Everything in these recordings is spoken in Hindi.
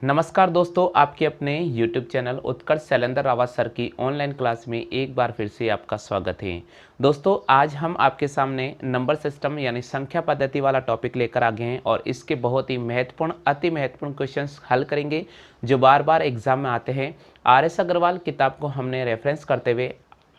नमस्कार दोस्तों, आपके अपने YouTube चैनल उत्कर्ष शैलेंद्र रावत सर की ऑनलाइन क्लास में एक बार फिर से आपका स्वागत है। दोस्तों, आज हम आपके सामने नंबर सिस्टम यानी संख्या पद्धति वाला टॉपिक लेकर आ गए हैं और इसके बहुत ही महत्वपूर्ण अति महत्वपूर्ण क्वेश्चंस हल करेंगे जो बार बार एग्जाम में आते हैं। RS अग्रवाल किताब को हमने रेफरेंस करते हुए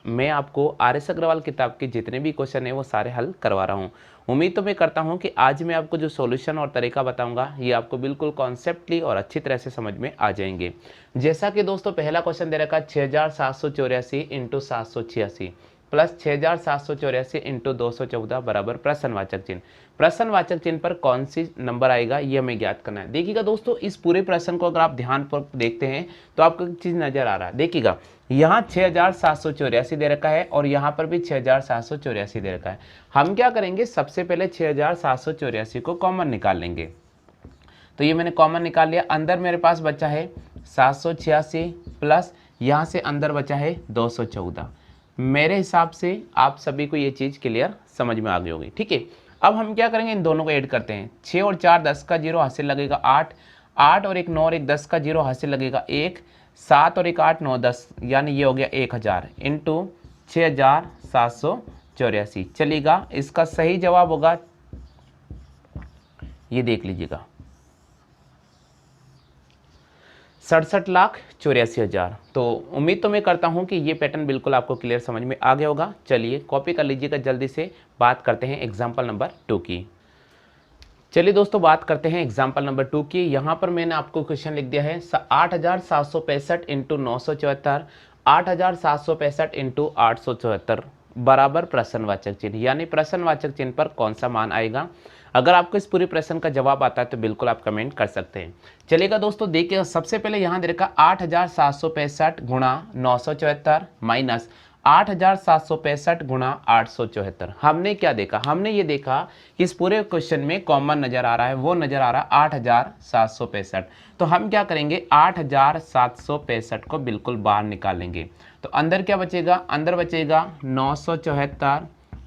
मैं आपको RS अग्रवाल किताब के जितने भी क्वेश्चन हैं वो सारे हल करवा रहा हूँ। उम्मीद तो मैं करता हूँ कि आज मैं आपको जो सॉल्यूशन और तरीका बताऊंगा ये आपको बिल्कुल कॉन्सेप्टली और अच्छी तरह से समझ में आ जाएंगे। जैसा कि दोस्तों पहला क्वेश्चन दे रखा है 6784 इंटू 786 प्लस 6784 इंटू 214 बराबर प्रश्नवाचक चिन्ह। प्रश्नवाचक चिन्ह पर कौन सी नंबर आएगा ये हमें ज्ञात करना है। देखिएगा दोस्तों, इस पूरे प्रश्न को अगर आप ध्यानपूर्वक देखते हैं तो आपको एक चीज नजर आ रहा है। देखिएगा, यहाँ 6784 दे रखा है और यहाँ पर भी 6784 दे रखा है। हम क्या करेंगे, सबसे पहले 6784 को कॉमन निकाल लेंगे। तो ये मैंने कॉमन निकाल लिया। अंदर मेरे पास बचा है 786 प्लस यहाँ से अंदर बचा है 214। मेरे हिसाब से आप सभी को ये चीज़ क्लियर समझ में आ गई होगी। ठीक है, अब हम क्या करेंगे, इन दोनों को ऐड करते हैं। 6 और 4 10 का 0 हासिल लगेगा 8, 8 और 1 9 और 1 10 का 0 हासिल लगेगा 1, 7 और 1 8 9 10 यानी ये हो गया 1000 इंटू 6784 चलेगा। इसका सही जवाब होगा, ये देख लीजिएगा, 67,84,000। तो उम्मीद तो मैं करता हूं कि ये पैटर्न बिल्कुल आपको क्लियर समझ में आ गया होगा। चलिए कॉपी कर लीजिएगा, जल्दी से बात करते हैं एग्जाम्पल नंबर 2 की। चलिए दोस्तों, बात करते हैं एग्जाम्पल नंबर 2 की। यहाँ पर मैंने आपको क्वेश्चन लिख दिया है 8765 इंटू 974, 8765 इंटू 874 बराबर प्रश्नवाचक चिन्ह, यानी प्रश्नवाचक चिन्ह पर कौन सा मान आएगा। अगर आपको इस पूरी प्रश्न का जवाब आता है तो बिल्कुल आप कमेंट कर सकते हैं। चलिएगा दोस्तों, देखिएगा, सबसे पहले यहाँ दे रखा 8765 गुणा 974 माइनस 8765 गुणा 874। हमने क्या देखा, हमने ये देखा कि इस पूरे क्वेश्चन में कॉमन नजर आ रहा है, वो नजर आ रहा है 8765। तो हम क्या करेंगे, 8765 को बिल्कुल बाहर निकालेंगे। तो अंदर क्या बचेगा, अंदर बचेगा 974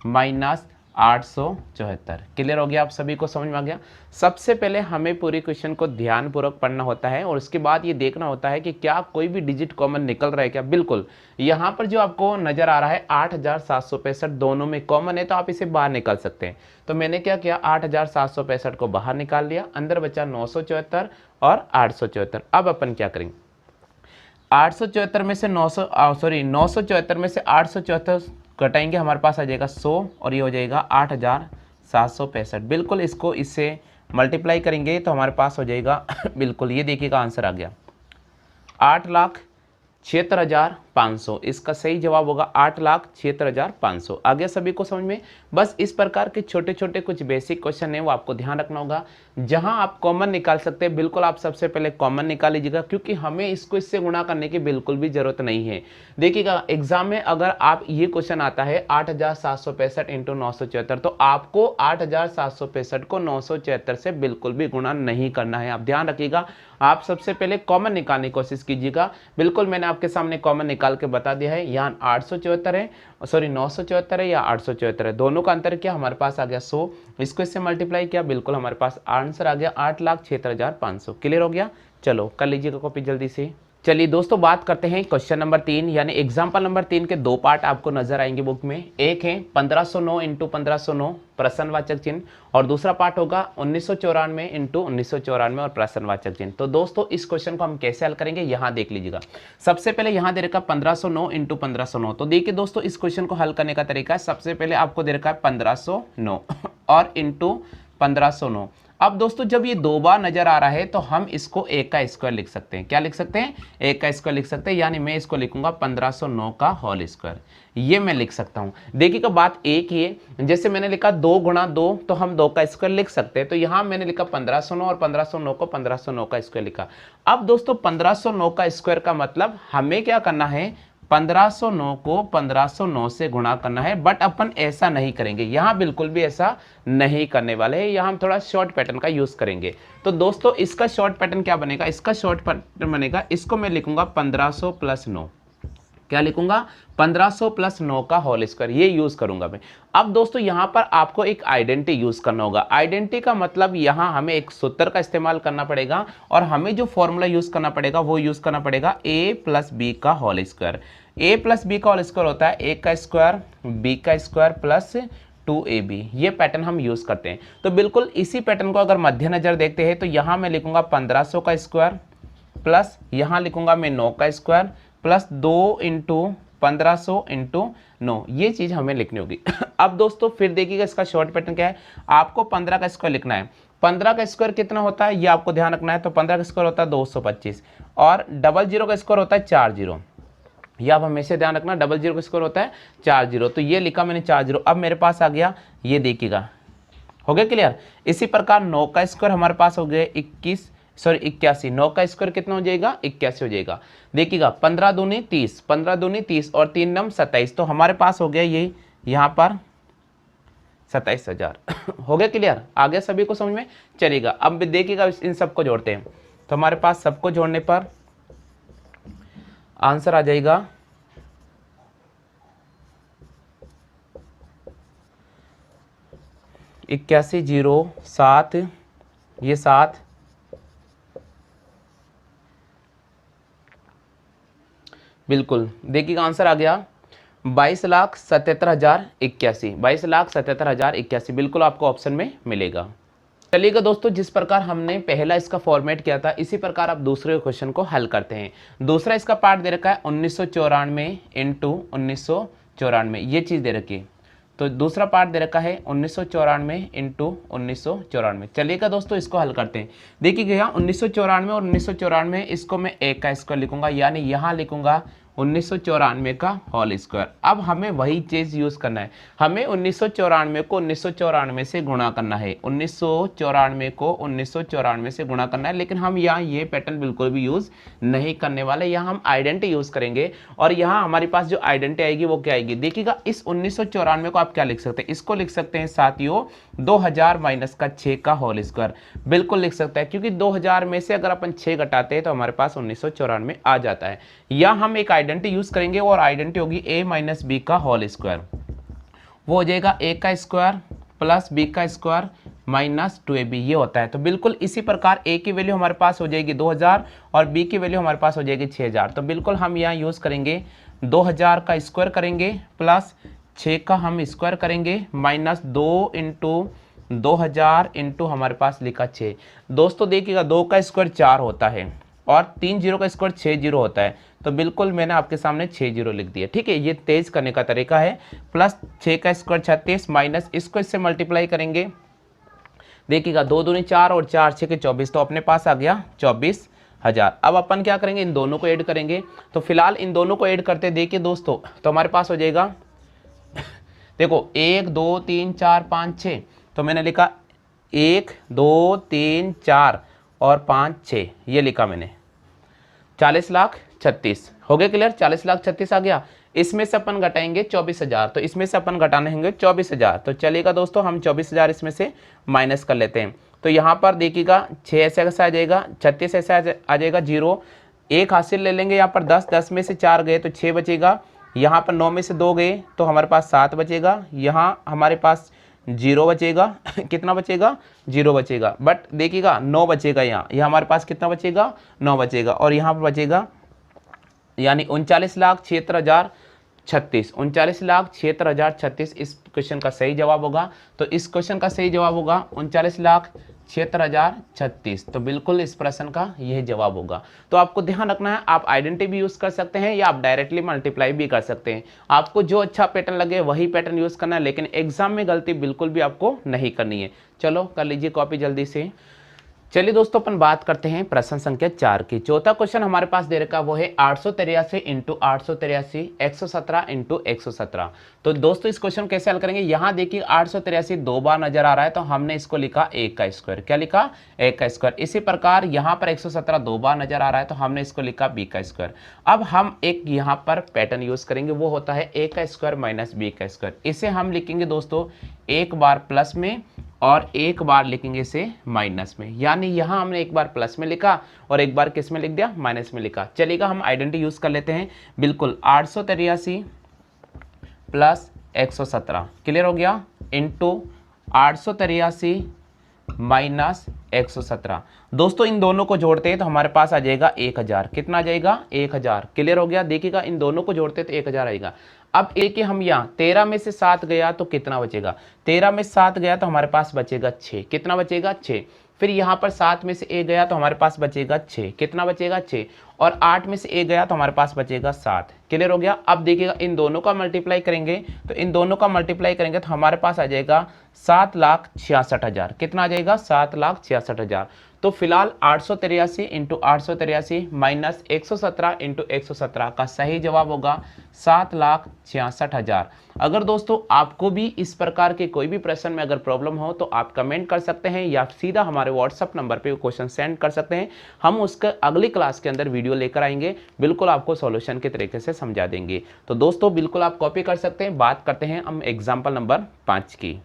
माइनस 874। क्लियर हो गया, आप सभी को समझ में आ गया। सबसे पहले हमें पूरी क्वेश्चन को ध्यानपूर्वक पढ़ना होता है और उसके बाद ये देखना होता है कि क्या कोई भी डिजिट कॉमन निकल रहा है क्या। बिल्कुल, यहाँ पर जो आपको नजर आ रहा है 8765 दोनों में कॉमन है तो आप इसे बाहर निकाल सकते हैं। तो मैंने क्या किया, 8765 को बाहर निकाल लिया, अंदर बचा 974 और 874। अब अपन क्या करेंगे, 874 में से 974 में से 874 घटाएंगे, हमारे पास आ जाएगा 100 और ये हो जाएगा 8765। बिल्कुल इसको इससे मल्टीप्लाई करेंगे तो हमारे पास हो जाएगा बिल्कुल ये देखिएगा आंसर आ गया 8,76,500। इसका सही जवाब होगा 8,76,500। आ गया सभी को समझ में। बस इस प्रकार के छोटे छोटे कुछ बेसिक क्वेश्चन है वो आपको ध्यान रखना होगा। जहां आप कॉमन निकाल सकते हैं बिल्कुल आप सबसे पहले कॉमन निकाल लीजिएगा, क्योंकि हमें इसको इससे गुणा करने की बिल्कुल भी जरूरत नहीं है। देखिएगा, एग्जाम में अगर आप ये क्वेश्चन आता है 8765 इंटू 974 तो आपको 8765 को 974 से बिल्कुल भी गुणा नहीं करना है। आप ध्यान रखिएगा, आप सबसे पहले कॉमन निकालने की कोशिश कीजिएगा। बिल्कुल मैंने आपके सामने कॉमन निकाल के बता दिया है। यहाँ 874 है, 974 है या 874 है, दोनों का अंतर क्या, हमारे पास आ गया 100। इसको इससे मल्टीप्लाई किया, बिल्कुल हमारे पास आंसर आ गया 8,76,500। क्लियर हो गया। चलो कर लीजिएगा कॉपी जल्दी से। चलिए दोस्तों, बात करते हैं क्वेश्चन नंबर 3 यानी एग्जाम्पल नंबर 3 के दो पार्ट आपको नजर आएंगे बुक में। एक है 1509 इंटू 1509 प्रश्नवाचक चिन्ह और दूसरा पार्ट होगा 1994 इंटू 1994 और प्रश्नवाचक चिन्ह। तो दोस्तों इस क्वेश्चन को हम कैसे हल करेंगे, यहाँ देख लीजिएगा। सबसे पहले यहाँ दे रखा 1509 इंटू 1509। तो देखिए दोस्तों, इस क्वेश्चन को हल करने का तरीका है, सबसे पहले आपको दे रखा है 1509 और इंटू 1509। अब दोस्तों जब ये दो बार नजर आ रहा है तो हम इसको 1 का स्क्वायर लिख सकते हैं। क्या लिख सकते हैं, 1 का स्क्वायर लिख सकते हैं, यानी मैं इसको लिखूंगा 1509 का होल स्क्वायर। ये मैं लिख सकता हूं। देखिएगा, बात एक ही है, जैसे मैंने लिखा 2 गुणा 2 तो हम 2 का स्क्वायर लिख सकते हैं। तो यहां मैंने लिखा 1509 और 1509 को 1509 का स्क्वायर लिखा। अब दोस्तों 1509 का स्क्वायर का मतलब हमें क्या करना है, 1509 को 1509 से गुणा करना है। बट अपन ऐसा नहीं करेंगे, यहां बिल्कुल भी ऐसा नहीं करने वाले हैं। यहां हम थोड़ा शॉर्ट पैटर्न का यूज करेंगे। तो दोस्तों इसका शॉर्ट पैटर्न क्या बनेगा, इसका शॉर्ट पैटर्न बनेगा, इसको मैं लिखूंगा 1500 प्लस 9। क्या लिखूंगा 1500 प्लस 9 का होल स्क्वायर, ये यूज करूंगा मैं। अब दोस्तों यहां पर आपको एक आइडेंटिटी यूज करना होगा। आइडेंटिटी का मतलब यहां हमें एक सूत्र का इस्तेमाल करना पड़ेगा और हमें जो फॉर्मूला यूज करना पड़ेगा वो यूज करना पड़ेगा a प्लस बी का whole square. a plus B का होल स्क्वायर होता है a का स्क्वायर b का स्क्वायर प्लस 2ab। ये पैटर्न हम यूज करते हैं। तो बिल्कुल इसी पैटर्न को अगर मध्य नजर देखते हैं तो यहां मैं लिखूंगा 1500 का स्क्वायर प्लस यहां लिखूंगा मैं 9 का स्क्वायर प्लस 2 इंटू 1500 इंटू 9, ये चीज हमें लिखनी होगी। अब दोस्तों फिर देखिएगा इसका शॉर्ट पैटर्न क्या है। आपको 15 का स्क्वायर लिखना है। 15 का स्क्वायर कितना होता है ये आपको ध्यान रखना है। तो 15 का स्क्वायर होता है 225 और 00 का स्क्वायर होता है 40। ये आप हमेशा ध्यान रखना, 00 का स्क्वायर होता है 40। तो ये लिखा मैंने 40। अब मेरे पास आ गया, ये देखिएगा हो गया क्लियर। इसी प्रकार 9 का स्क्वायर हमारे पास हो गया 81 9 का स्क्वायर कितना हो जाएगा 81 हो जाएगा। देखिएगा 15 दूनी 30, 15 दूनी 30 और 3 नम 27। तो हमारे पास हो गया ये यहाँ पर 27,000। हो गया क्लियर, आ गया सभी को समझ में चलेगा। अब देखिएगा इन सबको जोड़ते हैं तो हमारे पास सबको जोड़ने पर आंसर आ जाएगा 8107, ये 7, बिल्कुल देखिएगा आंसर आ गया 22,77,081, 22,77,081 बिल्कुल आपको ऑप्शन में मिलेगा। चलिएगा दोस्तों, जिस प्रकार हमने पहला इसका फॉर्मेट किया था इसी प्रकार आप दूसरे क्वेश्चन को हल करते हैं। दूसरा इसका पार्ट दे रखा है 1994 इंटू 1994, ये चीज़ दे रखी है। तो दूसरा पार्ट दे रखा है 1994 इंटू 1994। चलिएगा दोस्तों इसको हल करते हैं। देखिएगा यहाँ 1994 और 1994, इसको मैं a का स्क्वायर लिखूंगा, यानी यहाँ लिखूंगा 1994 का होल स्क्वायर। अब हमें वही चीज यूज करना है। हमें 1994 को 1994 से गुणा करना है, 1994 को 1994 से गुणा करना है। लेकिन हम यहाँ ये पैटर्न बिल्कुल भी यूज नहीं करने वाले, यहाँ हम आइडेंटिटी यूज करेंगे। और यहाँ हमारे पास जो आइडेंटिटी आएगी वो क्या आएगी, देखिएगा इस 1994 को आप क्या लिख सकते हैं, इसको लिख सकते हैं साथियों 2000 माइनस का 6 का होल स्क्वायर। बिल्कुल लिख सकता है, क्योंकि 2000 में से अगर अपन 6 घटाते हैं तो हमारे पास 1994 आ जाता है। या हम एक आइडेंटिटी यूज करेंगे और आइडेंटिटी होगी a माइनस बी का होल स्क्वायर। वो हो जाएगा a का स्क्वायर प्लस b का स्क्वायर माइनस 2ab, ये होता है। तो बिल्कुल इसी प्रकार a की वैल्यू हमारे पास हो जाएगी 2000 और b की वैल्यू हमारे पास हो जाएगी 6000। तो बिल्कुल हम यहाँ यूज करेंगे 2000 का स्क्वायर करेंगे प्लस 6 का हम स्क्वायर करेंगे माइनस 2 इंटू 2000 इंटू हमारे पास लिखा 6। दोस्तों देखिएगा 2 का स्क्वायर 4 होता है और 3 जीरो का स्क्वायर 6 जीरो होता है। तो बिल्कुल मैंने आपके सामने 6 जीरो लिख दिया, ठीक है। ये तेज करने का तरीका है। प्लस 6 का स्क्वायर 36 माइनस इसको इससे मल्टीप्लाई करेंगे। देखिएगा 2 दूनी 4 और 4 6 के 24, तो अपने पास आ गया 24,000। अब अपन क्या करेंगे, इन दोनों को ऐड करेंगे। तो फिलहाल इन दोनों को ऐड करते देखिए दोस्तों, तो हमारे पास हो जाएगा देखो 1 2 3 4 5 6। तो मैंने लिखा 1 2 3 4 और 5 6, ये लिखा मैंने 40,36,000। हो गया क्लियर, 40,36,000 आ गया। इसमें से अपन घटाएंगे 24,000, तो इसमें से अपन घटाने होंगे 24,000। तो चलिएगा दोस्तों हम 24,000 इसमें से माइनस कर लेते हैं। तो यहाँ पर देखिएगा 6 ऐसे कैसे आ जाएगा, 36 ऐसे आ जाएगा, 0 1 हासिल ले लेंगे। यहाँ पर 10 में से 4 गए तो 6 बचेगा। यहाँ पर 9 में से 2 गए तो हमारे पास 7 बचेगा। यहाँ हमारे पास 0 बचेगा। कितना बचेगा, 0 बचेगा। बट देखिएगा 9 बचेगा, यहाँ हमारे पास कितना बचेगा, 9 बचेगा। और यहाँ पर बचेगा यानी 39,76,036, 39,76,036 इस क्वेश्चन का सही जवाब होगा। तो इस क्वेश्चन का सही जवाब होगा 39,76,036। तो बिल्कुल इस प्रश्न का यह जवाब होगा। तो आपको ध्यान रखना है, आप आइडेंटिटी भी यूज कर सकते हैं या आप डायरेक्टली मल्टीप्लाई भी कर सकते हैं। आपको जो अच्छा पैटर्न लगे वही पैटर्न यूज करना है, लेकिन एग्जाम में गलती बिल्कुल भी आपको नहीं करनी है। चलो कर लीजिए कॉपी जल्दी से। चलिए दोस्तों अपन बात करते हैं प्रश्न संख्या 4 की। चौथा क्वेश्चन हमारे पास दे रखा वो है 883 इंटू 883 117 इंटू 117। तो दोस्तों इस क्वेश्चन कैसे हल करेंगे, यहाँ देखिए 883 दो बार नजर आ रहा है तो हमने इसको लिखा 1 का स्क्वायर। क्या लिखा, 1 का स्क्वायर। इसी प्रकार यहाँ पर 117 दो बार नजर आ रहा है तो हमने इसको लिखा b का स्क्वायर। अब हम एक यहाँ पर पैटर्न यूज करेंगे, वो होता है a का स्क्वायर माइनस b का स्क्वायर। इसे हम लिखेंगे दोस्तों एक बार प्लस में और एक बार लिखेंगे इसे माइनस में, यानी यहाँ हमने एक बार प्लस में लिखा और एक बार किस में लिख दिया, माइनस में लिखा। चलेगा, हम आइडेंटिटी यूज कर लेते हैं। बिल्कुल 883 प्लस 117 क्लियर हो गया, इंटू 883 माइनस 117। दोस्तों इन दोनों को जोड़ते हैं तो हमारे पास आ जाएगा 1000। कितना आ जाएगा, 1000। क्लियर हो गया, देखिएगा इन दोनों को जोड़ते हैं तो 1000 आएगा। अब एक हम यहाँ 13 में से 7 गया तो कितना बचेगा, 13 में 7 गया तो हमारे पास बचेगा 6। कितना बचेगा, 6। फिर यहाँ पर 7 में से 1 गया तो हमारे पास बचेगा 6। कितना बचेगा, 6। और 8 में से 1 गया तो हमारे पास बचेगा 7। क्लियर हो गया। अब देखिएगा इन दोनों का मल्टीप्लाई करेंगे तो इन दोनों का मल्टीप्लाई करेंगे तो हमारे पास आ जाएगा 7,66,000। कितना आ जाएगा, 7,66,000। तो फिलहाल 883 इंटू 883 माइनस 117 इंटू 117 का सही जवाब होगा 7,66,000। अगर दोस्तों आपको भी इस प्रकार के कोई भी प्रश्न में अगर प्रॉब्लम हो तो आप कमेंट कर सकते हैं या सीधा हमारे व्हाट्सएप नंबर पे क्वेश्चन सेंड कर सकते हैं। हम उसका अगली क्लास के अंदर वीडियो लेकर आएंगे, बिल्कुल आपको सॉल्यूशन के तरीके से समझा देंगे। तो दोस्तों बिल्कुल आप कॉपी कर सकते हैं। बात करते हैं हम एग्जाम्पल नंबर 5 की।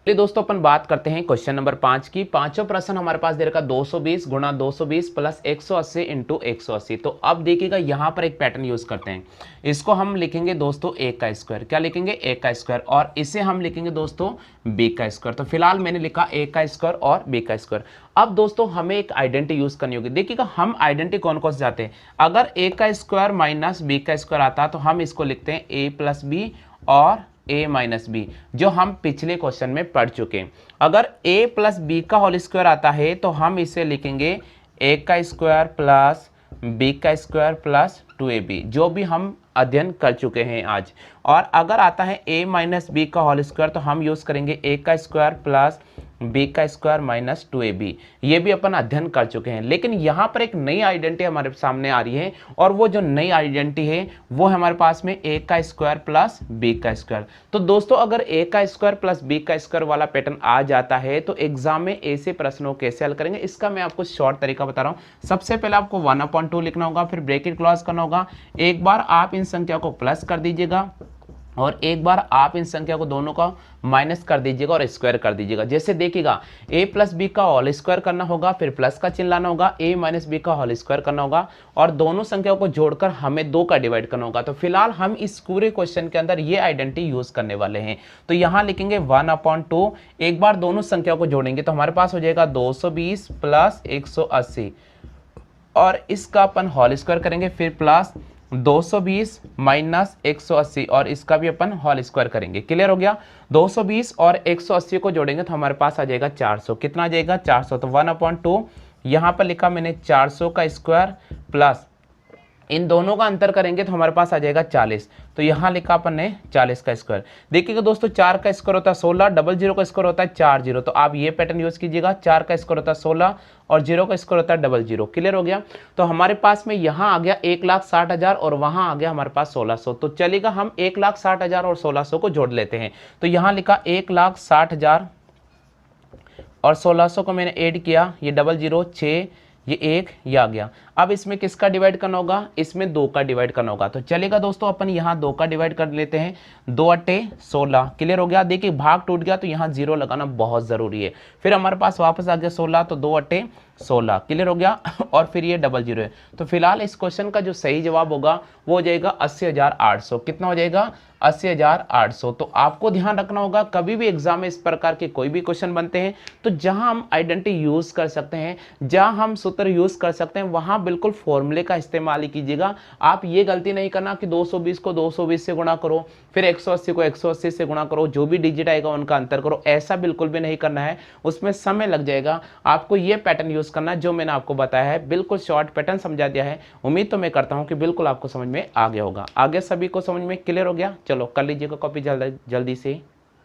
चलिए दोस्तों अपन बात करते हैं क्वेश्चन नंबर 5 की। पांचों प्रश्न हमारे पास दे रखा 220 गुणा 220 प्लस 180 इंटू 180। तो अब देखिएगा यहाँ पर एक पैटर्न यूज करते हैं। इसको हम लिखेंगे दोस्तों a का स्क्वायर। क्या लिखेंगे, a का स्क्वायर, और इसे हम लिखेंगे दोस्तों b का स्क्वायर। तो फिलहाल मैंने लिखा a का स्क्वायर और b का स्क्वायर। अब दोस्तों हमें एक आइडेंटिटी यूज करनी होगी। देखिएगा हम आइडेंटिटी कौन कौन से जाते हैं, अगर a का स्क्वायर माइनस b का स्क्वायर आता तो हम इसको लिखते हैं a प्लस बी और a माइनस बी, जो हम पिछले क्वेश्चन में पढ़ चुके हैं। अगर a प्लस बी का होल स्क्वायर आता है तो हम इसे लिखेंगे a का स्क्वायर प्लस b का स्क्वायर प्लस 2ab, जो भी हम अध्ययन कर चुके हैं आज। और अगर आता है a माइनस बी का होल स्क्वायर तो हम यूज करेंगे a का स्क्वायर प्लस b का स्क्वायर माइनस 2ab, ये भी अपन अध्ययन कर चुके हैं। लेकिन यहाँ पर एक नई आइडेंटिटी हमारे सामने आ रही है, और वो जो नई आइडेंटिटी है वो है हमारे पास में a का स्क्वायर प्लस b का स्क्वायर। तो दोस्तों अगर a का स्क्वायर प्लस b का स्क्वायर वाला पैटर्न आ जाता है तो एग्जाम में ऐसे प्रश्नों कैसे हल करेंगे, इसका मैं आपको शॉर्ट तरीका बता रहा हूँ। सबसे पहले आपको 1/2 लिखना होगा, फिर ब्रैकेट क्लोज करना होगा। एक बार आप इन संख्या को प्लस कर दीजिएगा और एक बार आप इन संख्या को दोनों का माइनस कर दीजिएगा और स्क्वायर कर दीजिएगा। जैसे देखिएगा a प्लस बी का होल स्क्वायर करना होगा, फिर प्लस का चिन्ह लाना होगा, a माइनस बी का होल स्क्वायर करना होगा, और दोनों संख्याओं को जोड़कर हमें 2 का डिवाइड करना होगा। तो फिलहाल हम इस पूरे क्वेश्चन के अंदर ये आइडेंटिटी यूज करने वाले हैं। तो यहाँ लिखेंगे 1/2, एक बार दोनों संख्याओं को जोड़ेंगे तो हमारे पास हो जाएगा 220 प्लस 180, और इसका अपन होल स्क्वायर करेंगे, फिर प्लस 220 माइनस 180 और इसका भी अपन होल स्क्वायर करेंगे। क्लियर हो गया। 220 और 180 को जोड़ेंगे तो हमारे पास आ जाएगा 400। कितना आ जाएगा, 400। तो 1/2 यहाँ पर लिखा मैंने 400 का स्क्वायर प्लस इन दोनों का अंतर करेंगे तो हमारे पास आ जाएगा 40। तो यहाँ लिखा अपन ने 40 का स्क्वायर। देखिएगा दोस्तों 4 का स्क्वायर होता है 16, 00 का स्क्वायर होता है 40। तो आप ये पैटर्न यूज कीजिएगा, 4 का स्क्वायर होता है 16 और 0 का स्क्वायर होता है 00। क्लियर हो गया। तो हमारे पास में यहाँ आ गया 1,60,000 और वहाँ आ गया हमारे पास 1600। तो चलेगा हम 1,60,000 और 1600 को जोड़ लेते हैं। तो यहाँ लिखा 1,60,000 और 1600 को मैंने ऐड किया, ये 00 6 ये 1 ये आ गया। अब इसमें किसका डिवाइड करना होगा, इसमें 2 का डिवाइड करना होगा। तो चलेगा दोस्तों अपन यहाँ 2 का डिवाइड कर लेते हैं, 2 8 16। क्लियर हो गया। देखिए भाग टूट गया तो यहाँ 0 लगाना बहुत ज़रूरी है। फिर हमारे पास वापस आ गया 16, तो 2 8 16। क्लियर हो गया। और फिर ये 00 है। तो फिलहाल इस क्वेश्चन का जो सही जवाब होगा वो हो जाएगा 80,800। कितना हो जाएगा, 80,800। तो आपको ध्यान रखना होगा कभी भी एग्जाम में इस प्रकार के कोई भी क्वेश्चन बनते हैं तो जहां हम आइडेंटिटी यूज कर सकते हैं, जहां हम सूत्र यूज कर सकते हैं, वहां बिल्कुल फॉर्मूले का इस्तेमाल ही कीजिएगा। आप ये गलती नहीं करना कि 220 को 220 से गुणा करो, फिर 180 को 180 से गुणा करो, जो भी डिजिट आएगा उनका अंतर करो। ऐसा बिल्कुल भी नहीं करना है, उसमें समय लग जाएगा। आपको ये पैटर्न यूज करना है जो मैंने आपको बताया है, बिल्कुल शॉर्ट पैटर्न समझा दिया है। उम्मीद तो मैं करता हूं कि बिल्कुल आपको समझ में आ गया होगा। आगे सभी को समझ में क्लियर हो गया। चलो कर लीजिएगा कॉपी जल्दी से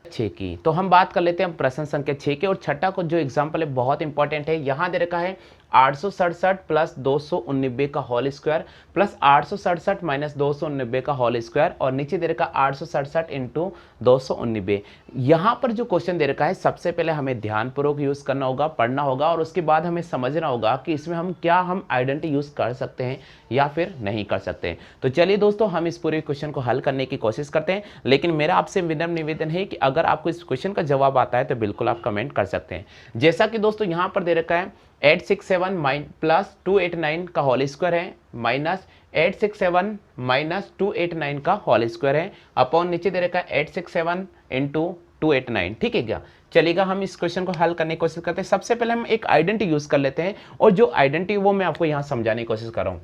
6 की। तो हम बात कर लेते हैं प्रश्न संख्या 6 के। और छठा को जो एग्जाम्पल है बहुत इंपॉर्टेंट है। यहाँ दे रखा है 867 प्लस 219 का होल स्क्वायर प्लस 867 माइनस 219 का होल स्क्वायर और नीचे दे रखा 867 इंटू 219। यहाँ पर जो क्वेश्चन दे रखा है सबसे पहले हमें ध्यानपूर्वक यूज करना होगा, पढ़ना होगा और उसके बाद हमें समझना होगा कि इसमें हम आइडेंटिटी यूज कर सकते हैं या फिर नहीं कर सकते। तो चलिए दोस्तों हम इस पूरे क्वेश्चन को हल करने की कोशिश करते हैं, लेकिन मेरा आपसे विनम्र निवेदन है कि अगर आपको इस क्वेश्चन का जवाब आता है तो बिल्कुल आप कमेंट कर सकते हैं। जैसा कि दोस्तों यहां पर दे रखा है 867 प्लस 289 का होल स्क्वायर है माइनस 867 माइनस 289 का होल स्क्वायर है अपॉन नीचे दे रखा है 867 इंटू 289। ठीक है क्या? चलिएगा हम इस क्वेश्चन को हल करने की कोशिश करते हैं। सबसे पहले हम एक आइडेंटिटी यूज कर लेते हैं और जो आइडेंटिटी वो मैं आपको यहां समझाने की कोशिश कर रहा हूं।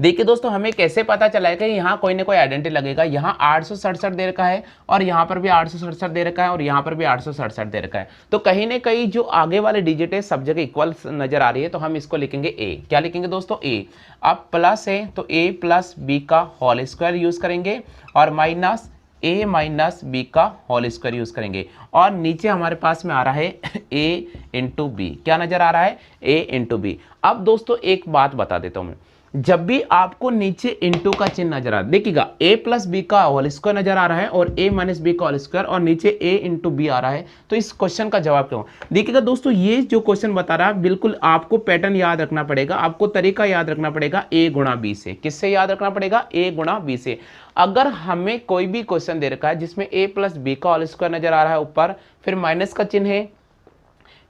देखिए दोस्तों हमें कैसे पता चला है कि यहाँ कोई ना कोई आइडेंटिटी लगेगा। यहाँ 867 दे रखा है और यहाँ पर भी 867 दे रखा है और यहाँ पर भी 867 दे रखा है, तो कहीं ना कहीं जो आगे वाले डिजिट है सब जगह इक्वल नजर आ रही है, तो हम इसको लिखेंगे ए। क्या लिखेंगे दोस्तों? ए। अब प्लस है तो ए प्लस बी का होल स्क्वायर यूज करेंगे और माइनस ए माइनस बी का होल स्क्वायर यूज करेंगे और नीचे हमारे पास में आ रहा है ए इंटू बी। क्या नजर आ रहा है? ए इंटू बी। अब दोस्तों एक बात बता देता हूं मैं, जब भी आपको नीचे इंटू का चिन्ह नजर आ रहा है, देखिएगा a प्लस बी का होल स्क्वायर नजर आ रहा है और a माइनस बी का होल स्क्वायर और नीचे a इंटू बी आ रहा है, तो इस क्वेश्चन का जवाब क्या हो? देखिएगा दोस्तों ये जो क्वेश्चन बता रहा है बिल्कुल आपको पैटर्न याद रखना पड़ेगा, आपको तरीका याद रखना पड़ेगा a गुणा बी से। किससे याद रखना पड़ेगा? a गुणा बी से। अगर हमें कोई भी क्वेश्चन दे रखा है जिसमें a प्लस बी का होल स्क्वायर नजर आ रहा है ऊपर, फिर माइनस का चिन्ह है,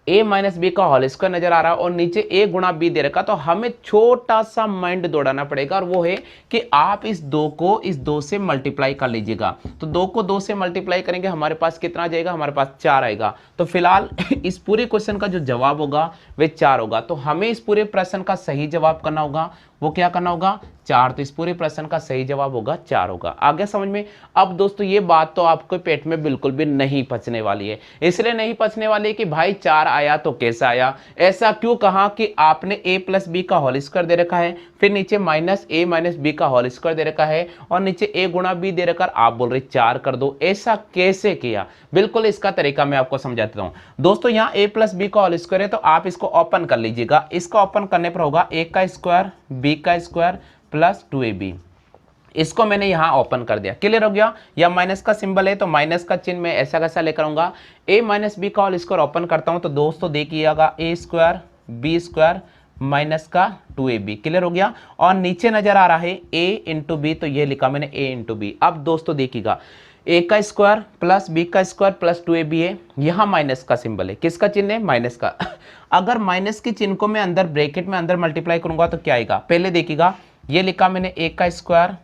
a माइनस बी का होल स्क्वायर नजर आ रहा है और नीचे a गुणा बी दे रखा, तो हमें छोटा सा माइंड दौड़ाना पड़ेगा और वो है कि आप इस दो को इस दो से मल्टीप्लाई कर लीजिएगा। तो दो को दो से मल्टीप्लाई करेंगे हमारे पास कितना आ जाएगा? हमारे पास 4 आएगा। तो फिलहाल इस पूरे क्वेश्चन का जो जवाब होगा वे 4 होगा। तो हमें इस पूरे प्रश्न का सही जवाब करना होगा, वो क्या करना होगा? 4। तो इस पूरे प्रश्न का सही जवाब होगा 4 होगा। आगे समझ में? अब दोस्तों ये बात तो आपके पेट में बिल्कुल भी नहीं पचने वाली है। इसलिए नहीं पचने वाली है कि भाई 4 आया तो कैसा आया, ऐसा क्यों कहा कि आपने a प्लस बी का होल स्क्वायर दे रखा है, फिर नीचे माइनस a माइनस बी का होल स्क्वायर दे रखा है और नीचे a गुणा बी दे रखा, आप बोल रहे 4 कर दो, ऐसा कैसे किया? बिल्कुल इसका तरीका मैं आपको समझाता हूं। दोस्तों यहाँ a प्लस बी का होल स्क्वायर है तो आप इसको ओपन कर लीजिएगा। इसका ओपन करने पर होगा a का स्क्वायर बी का स्क्वायर प्लस 2ab। इसको मैंने यहां ओपन कर दिया, क्लियर हो गया? या माइनस का सिंबल है तो माइनस का चिन्ह मैं ऐसा कैसा लेकर आऊंगा, a माइनस बी का होल स्क्वायर ओपन करता हूं तो दोस्तों देखिएगा a square B square minus का 2ab, क्लियर हो गया? और नीचे नजर आ रहा है a इंटू बी, तो ये लिखा मैंने a इंटू बी। अब दोस्तों देखिएगा a का स्क्वायर प्लस b का स्क्वायर प्लस 2ab है, यहां माइनस का सिंबल है, किसका चिन्ह है? माइनस का। अगर माइनस के चिन्ह को मैं अंदर ब्रैकेट में अंदर मल्टीप्लाई करूंगा तो क्या आएगा? पहले देखिएगा ये लिखा मैंने a का स्क्वायर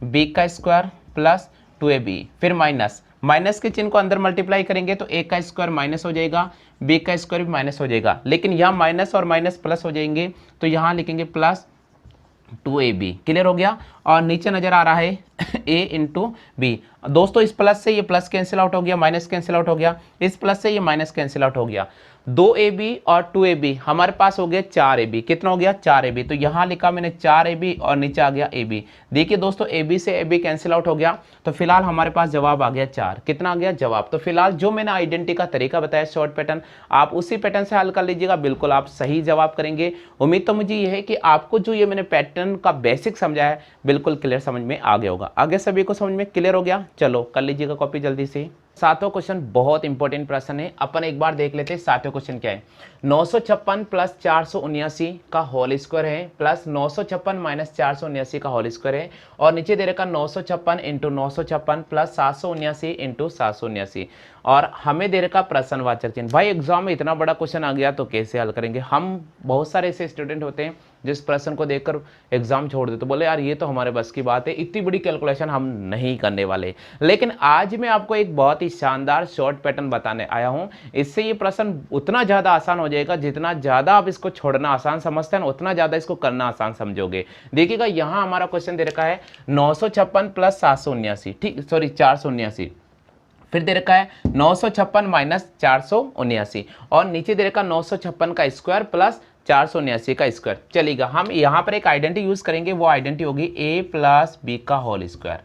b का स्क्वायर प्लस 2ab, फिर माइनस के चिन्ह को अंदर मल्टीप्लाई करेंगे तो a का स्क्वायर माइनस हो जाएगा, b का स्क्वायर भी माइनस हो जाएगा, लेकिन यहाँ माइनस और माइनस प्लस हो जाएंगे तो यहाँ लिखेंगे प्लस 2ab, क्लियर हो गया? और नीचे नजर आ रहा है a इंटू बी। दोस्तों इस प्लस से ये प्लस कैंसिल आउट हो गया, माइनस कैंसिल आउट हो गया, इस प्लस से ये माइनस कैंसिल आउट हो गया, 2ab और 2ab हमारे पास हो गया 4ab। कितना हो गया? 4ab। तो यहां लिखा मैंने 4ab और नीचे आ गया ab। देखिए दोस्तों ab से ab कैंसिल आउट हो गया, तो फिलहाल हमारे पास जवाब आ गया 4। कितना आ गया जवाब? तो फिलहाल जो मैंने आइडेंटिटी का तरीका बताया शॉर्ट पैटर्न, आप उसी पैटर्न से हल कर लीजिएगा, बिल्कुल आप सही जवाब करेंगे। उम्मीद तो मुझे ये है कि आपको जो ये मैंने पैटर्न का बेसिक समझा है बिल्कुल क्लियर समझ में आ गया होगा। आगे सभी को समझ में क्लियर हो गया? चलो कर लीजिएगा कॉपी जल्दी से। सातवां क्वेश्चन बहुत इंपॉर्टेंट प्रश्न है, अपन एक बार देख लेते हैं सातवां क्वेश्चन क्या है। 956 प्लस 479 का होल स्क्वायर है प्लस 956 माइनस 479 का होल स्क्वायर है और नीचे दे रखा 956 इंटू 956 प्लस 779 इंटू 779 और हमें दे रखा प्रश्नवाचक चिन्ह। भाई एग्जाम में इतना बड़ा क्वेश्चन आ गया तो कैसे हल करेंगे? हम बहुत सारे ऐसे स्टूडेंट होते हैं जिस प्रश्न को देखकर एग्जाम छोड़ देते, बोले यार ये तो हमारे बस की बात है, इतनी बड़ी कैलकुलेशन हम नहीं करने वाले। लेकिन आज मैं आपको एक बहुत ही शानदार शॉर्ट पैटर्न बताने आया हूं, इससे ये प्रश्न उतना ज्यादा आसान हो जाएगा, जितना ज्यादा आप इसको छोड़ना आसान समझते हैं उतना ज्यादा इसको करना आसान समझोगे। देखिएगा यहां हमारा क्वेश्चन दे रखा है 956 प्लस 779, ठीक सॉरी 479, फिर दे रखा है 956 माइनस 479 और नीचे दे रखा 956 का स्क्वायर प्लस 479 का स्क्वायर। चलिएगा हम यहाँ पर एक आइडेंटिटी यूज करेंगे, वो आइडेंटिटी होगी a प्लस बी का होल स्क्वायर,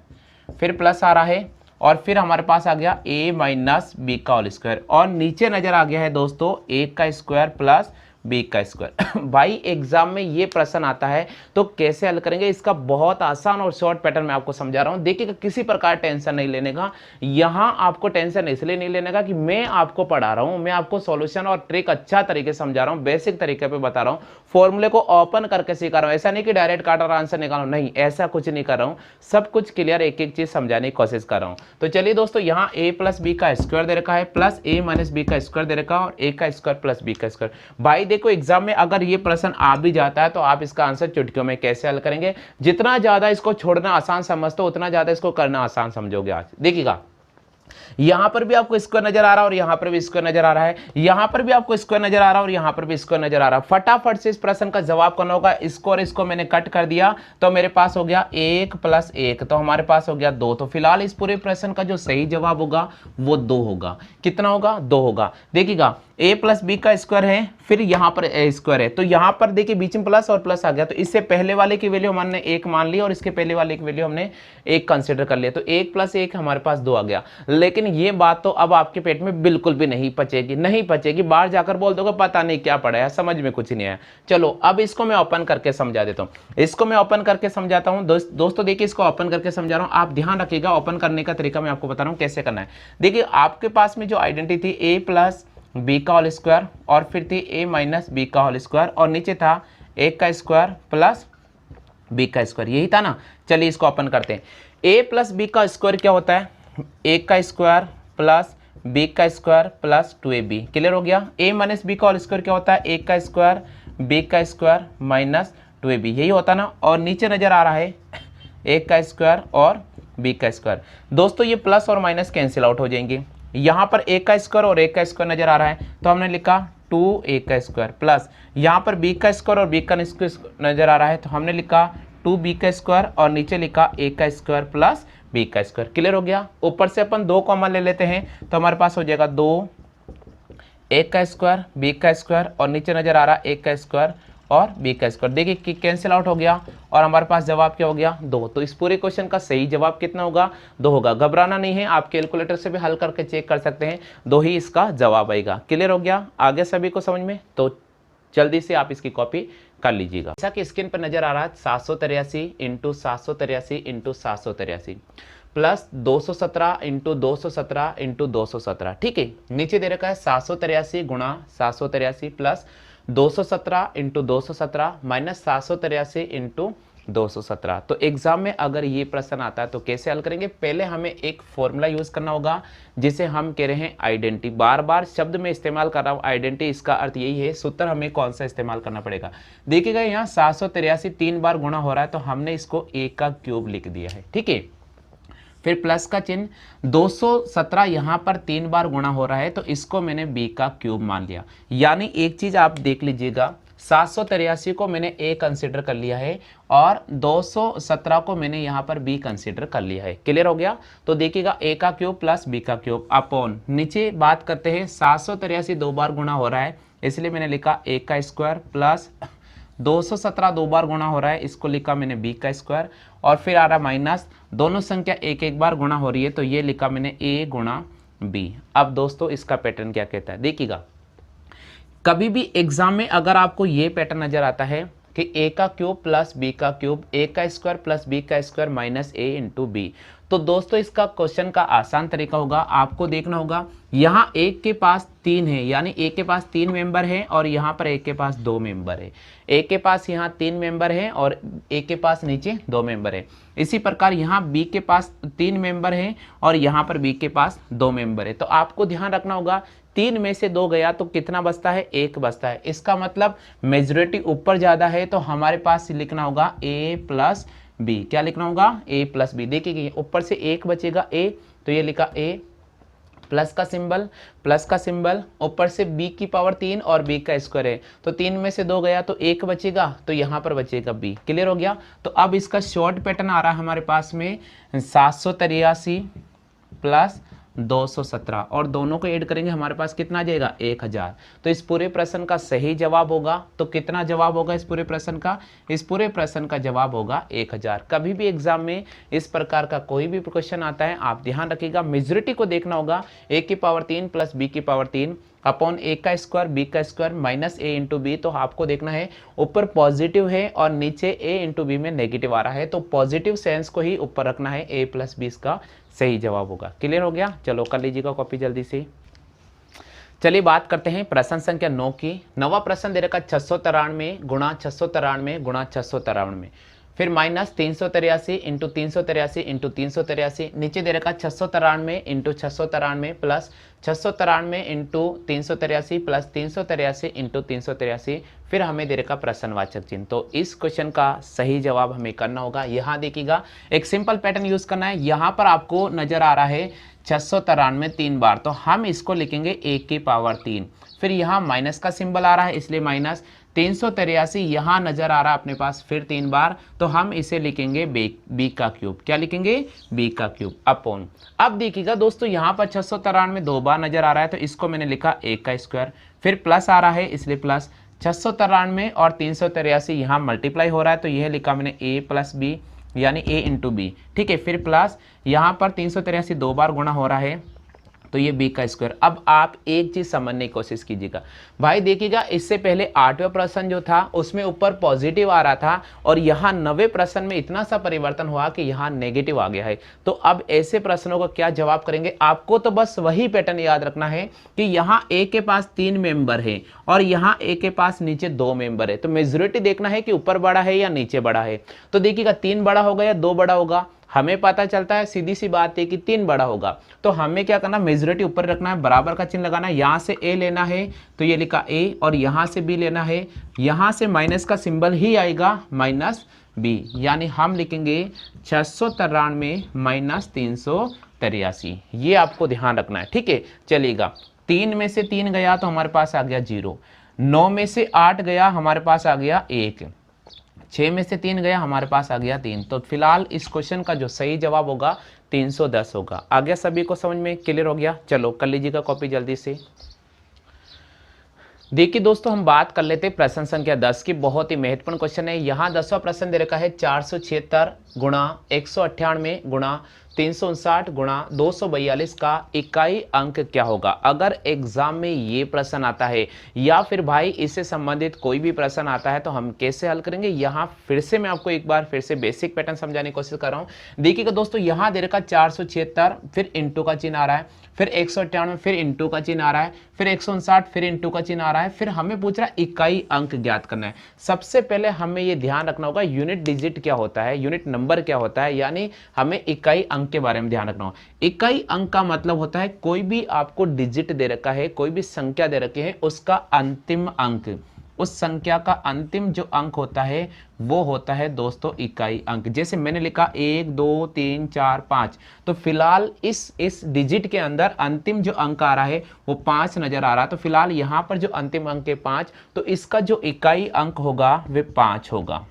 फिर प्लस आ रहा है और फिर हमारे पास आ गया a माइनस बी का होल स्क्वायर और नीचे नजर आ गया है दोस्तों a का स्क्वायर प्लस बी का स्क्वायर। भाई एग्जाम में ये प्रश्न आता है तो कैसे हल करेंगे, इसका बहुत आसान और शॉर्ट पैटर्न मैं आपको समझा रहा हूं। देखिएगा, किसी प्रकार टेंशन नहीं लेने का। यहां आपको टेंशन इसलिए नहीं लेने का कि मैं आपको पढ़ा रहा हूं, मैं आपको सॉल्यूशन और ट्रिक अच्छा तरीके से समझा रहा हूं, बेसिक तरीके पे बता रहा हूं, फॉर्मूले को ओपन करके सिखा रहा हूं। ऐसा नहीं कि डायरेक्ट काट और आंसर निकालो, नहीं, ऐसा कुछ नहीं कर रहा हूं। सब कुछ क्लियर एक एक चीज समझाने की कोशिश कर रहा हूं। तो चलिए दोस्तों, यहाँ a प्लस बी का स्क्वायर दे रखा है, प्लस a माइनस बी का स्क्वायर दे रखा है, और a का स्क्वायर प्लस b का स्क्वायर। भाई देखो, एग्जाम में अगर ये प्रश्न आ भी जाता है तो आप इसका आंसर चुटकियों में कैसे हल करेंगे। जितना ज्यादा इसको छोड़ना आसान समझते हो उतना ज्यादा इसको करना आसान समझोगे। आज देखिएगा, यहां पर भी आपको स्क्वायर नजर आ रहा है और यहां पर भी स्क्वायर नजर आ रहा है, यहां पर भी आपको स्क्वायर नजर आ रहा है और यहां पर भी स्क्वायर नजर आ रहा है। फटाफट से इस प्रश्न का जवाब करना होगा। इसको और इसको मैंने कट कर दिया तो मेरे पास हो गया 1 प्लस 1, तो हमारे पास हो गया 2। तो फिलहाल इस पूरे प्रश्न का जो सही जवाब होगा वो 2 होगा। कितना होगा? 2 होगा। देखिएगा, a प्लस बी का स्क्वायर है, फिर यहां पर a स्क्वायर है, तो यहां पर देखिए बीच में प्लस और प्लस आ गया, तो इससे पहले वाले की वैल्यू हमने 1 मान ली और इसके पहले वाले की वैल्यू हमने 1 कंसीडर कर लिया, तो 1 प्लस 1 हमारे पास 2 आ गया। लेकिन ये बात तो अब आपके पेट में बिल्कुल भी नहीं पचेगी, नहीं पचेगी। बाहर जाकर बोल दोगे पता नहीं क्या पढ़ा है, समझ में कुछ नहीं आया। चलो अब इसको मैं ओपन करके समझा देता हूं, इसको मैं ओपन करके समझाता हूं। दोस्तों देखिए, इसको ओपन करके समझा रहा हूं, आप ध्यान रखिएगा। ओपन करने का तरीका मैं आपको बता रहा हूं कैसे करना है। देखिए, आपके पास में जो आइडेंटिटी थी a प्लस बी का होल स्क्वायर, और फिर थी a माइनस बी का होल स्क्वायर, और नीचे था a का स्क्वायर प्लस b का स्क्वायर, यही था ना। चलिए इसको ओपन करते हैं। a प्लस बी का स्क्वायर क्या होता है? a का स्क्वायर प्लस b का स्क्वायर प्लस 2ab। क्लियर हो गया। a माइनस बी का होल स्क्वायर क्या होता है? a का स्क्वायर b का स्क्वायर माइनस 2ab, यही होता ना। और नीचे नजर आ रहा है a का स्क्वायर और b का स्क्वायर। दोस्तों ये प्लस और माइनस कैंसिल आउट हो जाएंगे। यहाँ पर a का स्क्वायर और a का स्क्वायर नजर आ रहा है, तो हमने लिखा 2a का स्क्वायर, प्लस यहाँ पर b का स्क्वायर और b का स्क्वायर नजर आ रहा है, तो हमने लिखा 2b का स्क्वायर, और नीचे लिखा a का स्क्वायर प्लस b का स्क्वायर। क्लियर हो गया। ऊपर से अपन 2 कॉमन ले लेते हैं, तो हमारे पास हो जाएगा 2 a का स्क्वायर b का स्क्वायर, और नीचे नजर आ रहा है a का स्क्वायर और b का स्क्वायर। देखिए कि कैंसिल आउट हो गया, और हमारे पास जवाब क्या हो गया? 2। तो इस पूरे क्वेश्चन का सही जवाब कितना होगा? 2 होगा। घबराना नहीं है, आप कैलकुलेटर से भी हल करके चेक कर सकते हैं, 2 ही इसका जवाब आएगा। क्लियर हो गया आगे सभी को समझ में? तो जल्दी से आप इसकी कॉपी कर लीजिएगा। जैसा कि स्क्रीन पर नजर आ रहा है 783 into 783 into 783 plus 217 into 217 into 217। ठीक है, नीचे दे रखा है 783 गुणा 783 प्लस 217 इंटू 217 माइनस 783 इंटू 217। तो एग्जाम में अगर ये प्रश्न आता है तो कैसे हल करेंगे? पहले हमें एक फॉर्मूला यूज करना होगा जिसे हम कह रहे हैं आइडेंटिटी। बार बार शब्द में इस्तेमाल कर रहा हूं आइडेंटिटी, इसका अर्थ यही है। सूत्र हमें कौन सा इस्तेमाल करना पड़ेगा? देखिएगा, यहाँ 783 3 बार गुणा हो रहा है, तो हमने इसको a का क्यूब लिख दिया है। ठीक है, फिर प्लस का चिन्ह, 217 यहाँ पर 3 बार गुणा हो रहा है, तो इसको मैंने b का क्यूब मान लिया। यानी एक चीज आप देख लीजिएगा, 783 को मैंने a कंसीडर कर लिया है और 217 को मैंने यहाँ पर b कंसीडर कर लिया है। क्लियर हो गया। तो देखिएगा, a का क्यूब प्लस b का क्यूब अपॉन, नीचे बात करते हैं 783 2 बार गुणा हो रहा है, इसलिए मैंने लिखा a का स्क्वायर प्लस 217 2 बार गुणा हो रहा है, इसको लिखा मैंने b का स्क्वायर, और फिर आ रहा माइनस, दोनों संख्या एक एक बार गुणा हो रही है, तो ये लिखा मैंने a गुणा b। अब दोस्तों इसका पैटर्न क्या कहता है? देखिएगा, कभी भी एग्जाम में अगर आपको ये पैटर्न नजर आता है कि a का क्यूब प्लस b का क्यूब, a का स्क्वायर प्लस b का square minus a into B, तो दोस्तों इसका क्वेश्चन का आसान तरीका होगा, आपको देखना होगा यहाँ एक के पास 3 है, यानी a के पास 3 मेंबर है और यहाँ पर a के पास 2 मेंबर है। a के पास यहाँ 3 मेंबर है और a के पास नीचे 2 मेंबर है। इसी प्रकार यहाँ b के पास 3 मेंबर है और यहाँ पर b के पास 2 मेंबर है। तो आपको ध्यान रखना होगा, 3 में से 2 गया तो कितना बचता है? 1 बचता है। इसका मतलब मेजॉरिटी ऊपर ज्यादा है, तो हमारे पास लिखना होगा a प्लस बी। क्या लिखना होगा? a plus B. देखिए ऊपर से 1 बचेगा a, तो ये लिखा a, प्लस का सिंबल, ऊपर से b की पावर 3 और b का स्क्वायर है, तो 3 में से 2 गया तो 1 बचेगा, तो यहाँ पर बचेगा b। क्लियर हो गया। तो अब इसका शॉर्ट पैटर्न आ रहा है हमारे पास में 783 प्लस 217, और दोनों को ऐड करेंगे हमारे पास कितना आ जाएगा? 1000। तो इस पूरे प्रश्न का सही जवाब होगा, तो कितना जवाब होगा इस पूरे प्रश्न का? इस पूरे प्रश्न का जवाब होगा 1000। कभी भी एग्जाम में इस प्रकार का कोई भी क्वेश्चन आता है, आप ध्यान रखिएगा, मेजॉरिटी को देखना होगा, a की पावर 3 प्लस b की पावर 3 अपॉन ए का स्क्वायर बी का स्क्वायर माइनस ए इंटू बी। तो आपको देखना है ऊपर पॉजिटिव है और नीचे ए इंटू बी में नेगेटिव आ रहा है, तो पॉजिटिव सेंस को ही ऊपर रखना है, ए प्लस बी इसका सही जवाब होगा। क्लियर हो गया? चलो कर लीजिएगा कॉपी जल्दी से। चलिए बात करते हैं प्रश्न संख्या 9 की। नवा प्रश्न दे रखा 693 गुणा 693 गुणा 693, फिर माइनस 383 इंटू 383 इंटू 383, नीचे दे रखा 693 into 693 plus 693 into 383 plus 383 into 383, फिर हमें दे रखा प्रश्नवाचक चिन्ह। तो इस क्वेश्चन का सही जवाब हमें करना होगा। यहाँ देखिएगा एक सिंपल पैटर्न यूज करना है। यहाँ पर आपको नजर आ रहा है 693 3 बार, तो हम इसको लिखेंगे 1 की पावर 3। फिर यहाँ माइनस का सिंबल आ रहा है इसलिए माइनस, 383 यहाँ नजर आ रहा है अपने पास फिर 3 बार, तो हम इसे लिखेंगे बी का क्यूब। क्या लिखेंगे? बी का क्यूब अपॉन। अब देखिएगा दोस्तों यहाँ पर 693 2 बार नजर आ रहा है, तो इसको मैंने लिखा 1 का स्क्वायर, फिर प्लस आ रहा है इसलिए प्लस 693 और 383 यहाँ मल्टीप्लाई हो रहा है, तो यह लिखा मैंने ए प्लस बी यानी ए इंटू बी। ठीक है, फिर प्लस यहाँ पर 383 2 बार गुणा हो रहा है, तो ये बी का स्क्वायर। अब आप एक चीज समझने की कोशिश कीजिएगा भाई, देखिएगा इससे पहले 8वें प्रश्न जो था उसमें ऊपर पॉजिटिव आ रहा था और यहाँ 9वें प्रश्न में इतना सा परिवर्तन हुआ कि यहाँ नेगेटिव आ गया है। तो अब ऐसे प्रश्नों का क्या जवाब करेंगे? आपको तो बस वही पैटर्न याद रखना है कि यहाँ ए के पास 3 मेंबर है और यहाँ ए के पास नीचे 2 मेंबर है, तो मेजोरिटी देखना है कि ऊपर बड़ा है या नीचे बड़ा है। तो देखिएगा 3 बड़ा होगा या 2 बड़ा होगा, हमें पता चलता है सीधी सी बात है कि 3 बड़ा होगा। तो हमें क्या करना, मेजोरिटी ऊपर रखना है, बराबर का चिन्ह लगाना है। यहाँ से ए लेना है तो ये लिखा ए, और यहाँ से बी लेना है, यहाँ से माइनस का सिंबल ही आएगा माइनस बी, यानी हम लिखेंगे 693 माइनस 383। ये आपको ध्यान रखना है। ठीक है, चलिएगा 3 में से 3 गया तो हमारे पास आ गया 0, 9 में से 8 गया हमारे पास आ गया 1, 6 में से 3 गया हमारे पास आ गया 3। तो फिलहाल इस क्वेश्चन का जो सही जवाब होगा 310 होगा। आ गया सभी को समझ में? क्लियर हो गया? चलो कर लीजिएगा कॉपी जल्दी से। देखिए दोस्तों हम बात कर लेते हैं प्रश्न संख्या 10 की। बहुत ही महत्वपूर्ण क्वेश्चन है। यहाँ 10वां प्रश्न दे रखा है 476 गुणा 198 गुणा 359 गुणा 242 का इकाई अंक क्या होगा? अगर एग्जाम में ये प्रश्न आता है या फिर भाई इससे संबंधित कोई भी प्रश्न आता है तो हम कैसे हल करेंगे, यहाँ फिर से मैं आपको एक बार फिर से बेसिक पैटर्न समझाने की कोशिश कर रहा हूँ। देखिएगा दोस्तों यहाँ दे रखा 476, फिर इंटू का चिन्ह आ रहा है, फिर 198 फिर इंटू का चिन्ह आ रहा है, फिर 159 फिर इंटू का चिन्ह आ रहा है, फिर हमें पूछ रहा है इकाई अंक ज्ञात करना है। सबसे पहले हमें ये ध्यान रखना होगा यूनिट डिजिट क्या होता है, यूनिट नंबर क्या होता है, यानी हमें इकाई अंक के बारे में ध्यान रखना होगा। इकाई अंक का मतलब होता है कोई भी आपको डिजिट दे रखा है, कोई भी संख्या दे रखी है, उसका अंतिम अंक, उस संख्या का अंतिम जो अंक होता है वो होता है दोस्तों इकाई अंक। जैसे मैंने लिखा 1 2 3 4 5, तो फिलहाल इस डिजिट के अंदर अंतिम जो अंक आ रहा है वो 5 नजर आ रहा है। तो फिलहाल यहाँ पर जो अंतिम अंक है 5, तो इसका जो इकाई अंक होगा वे 5 होगा।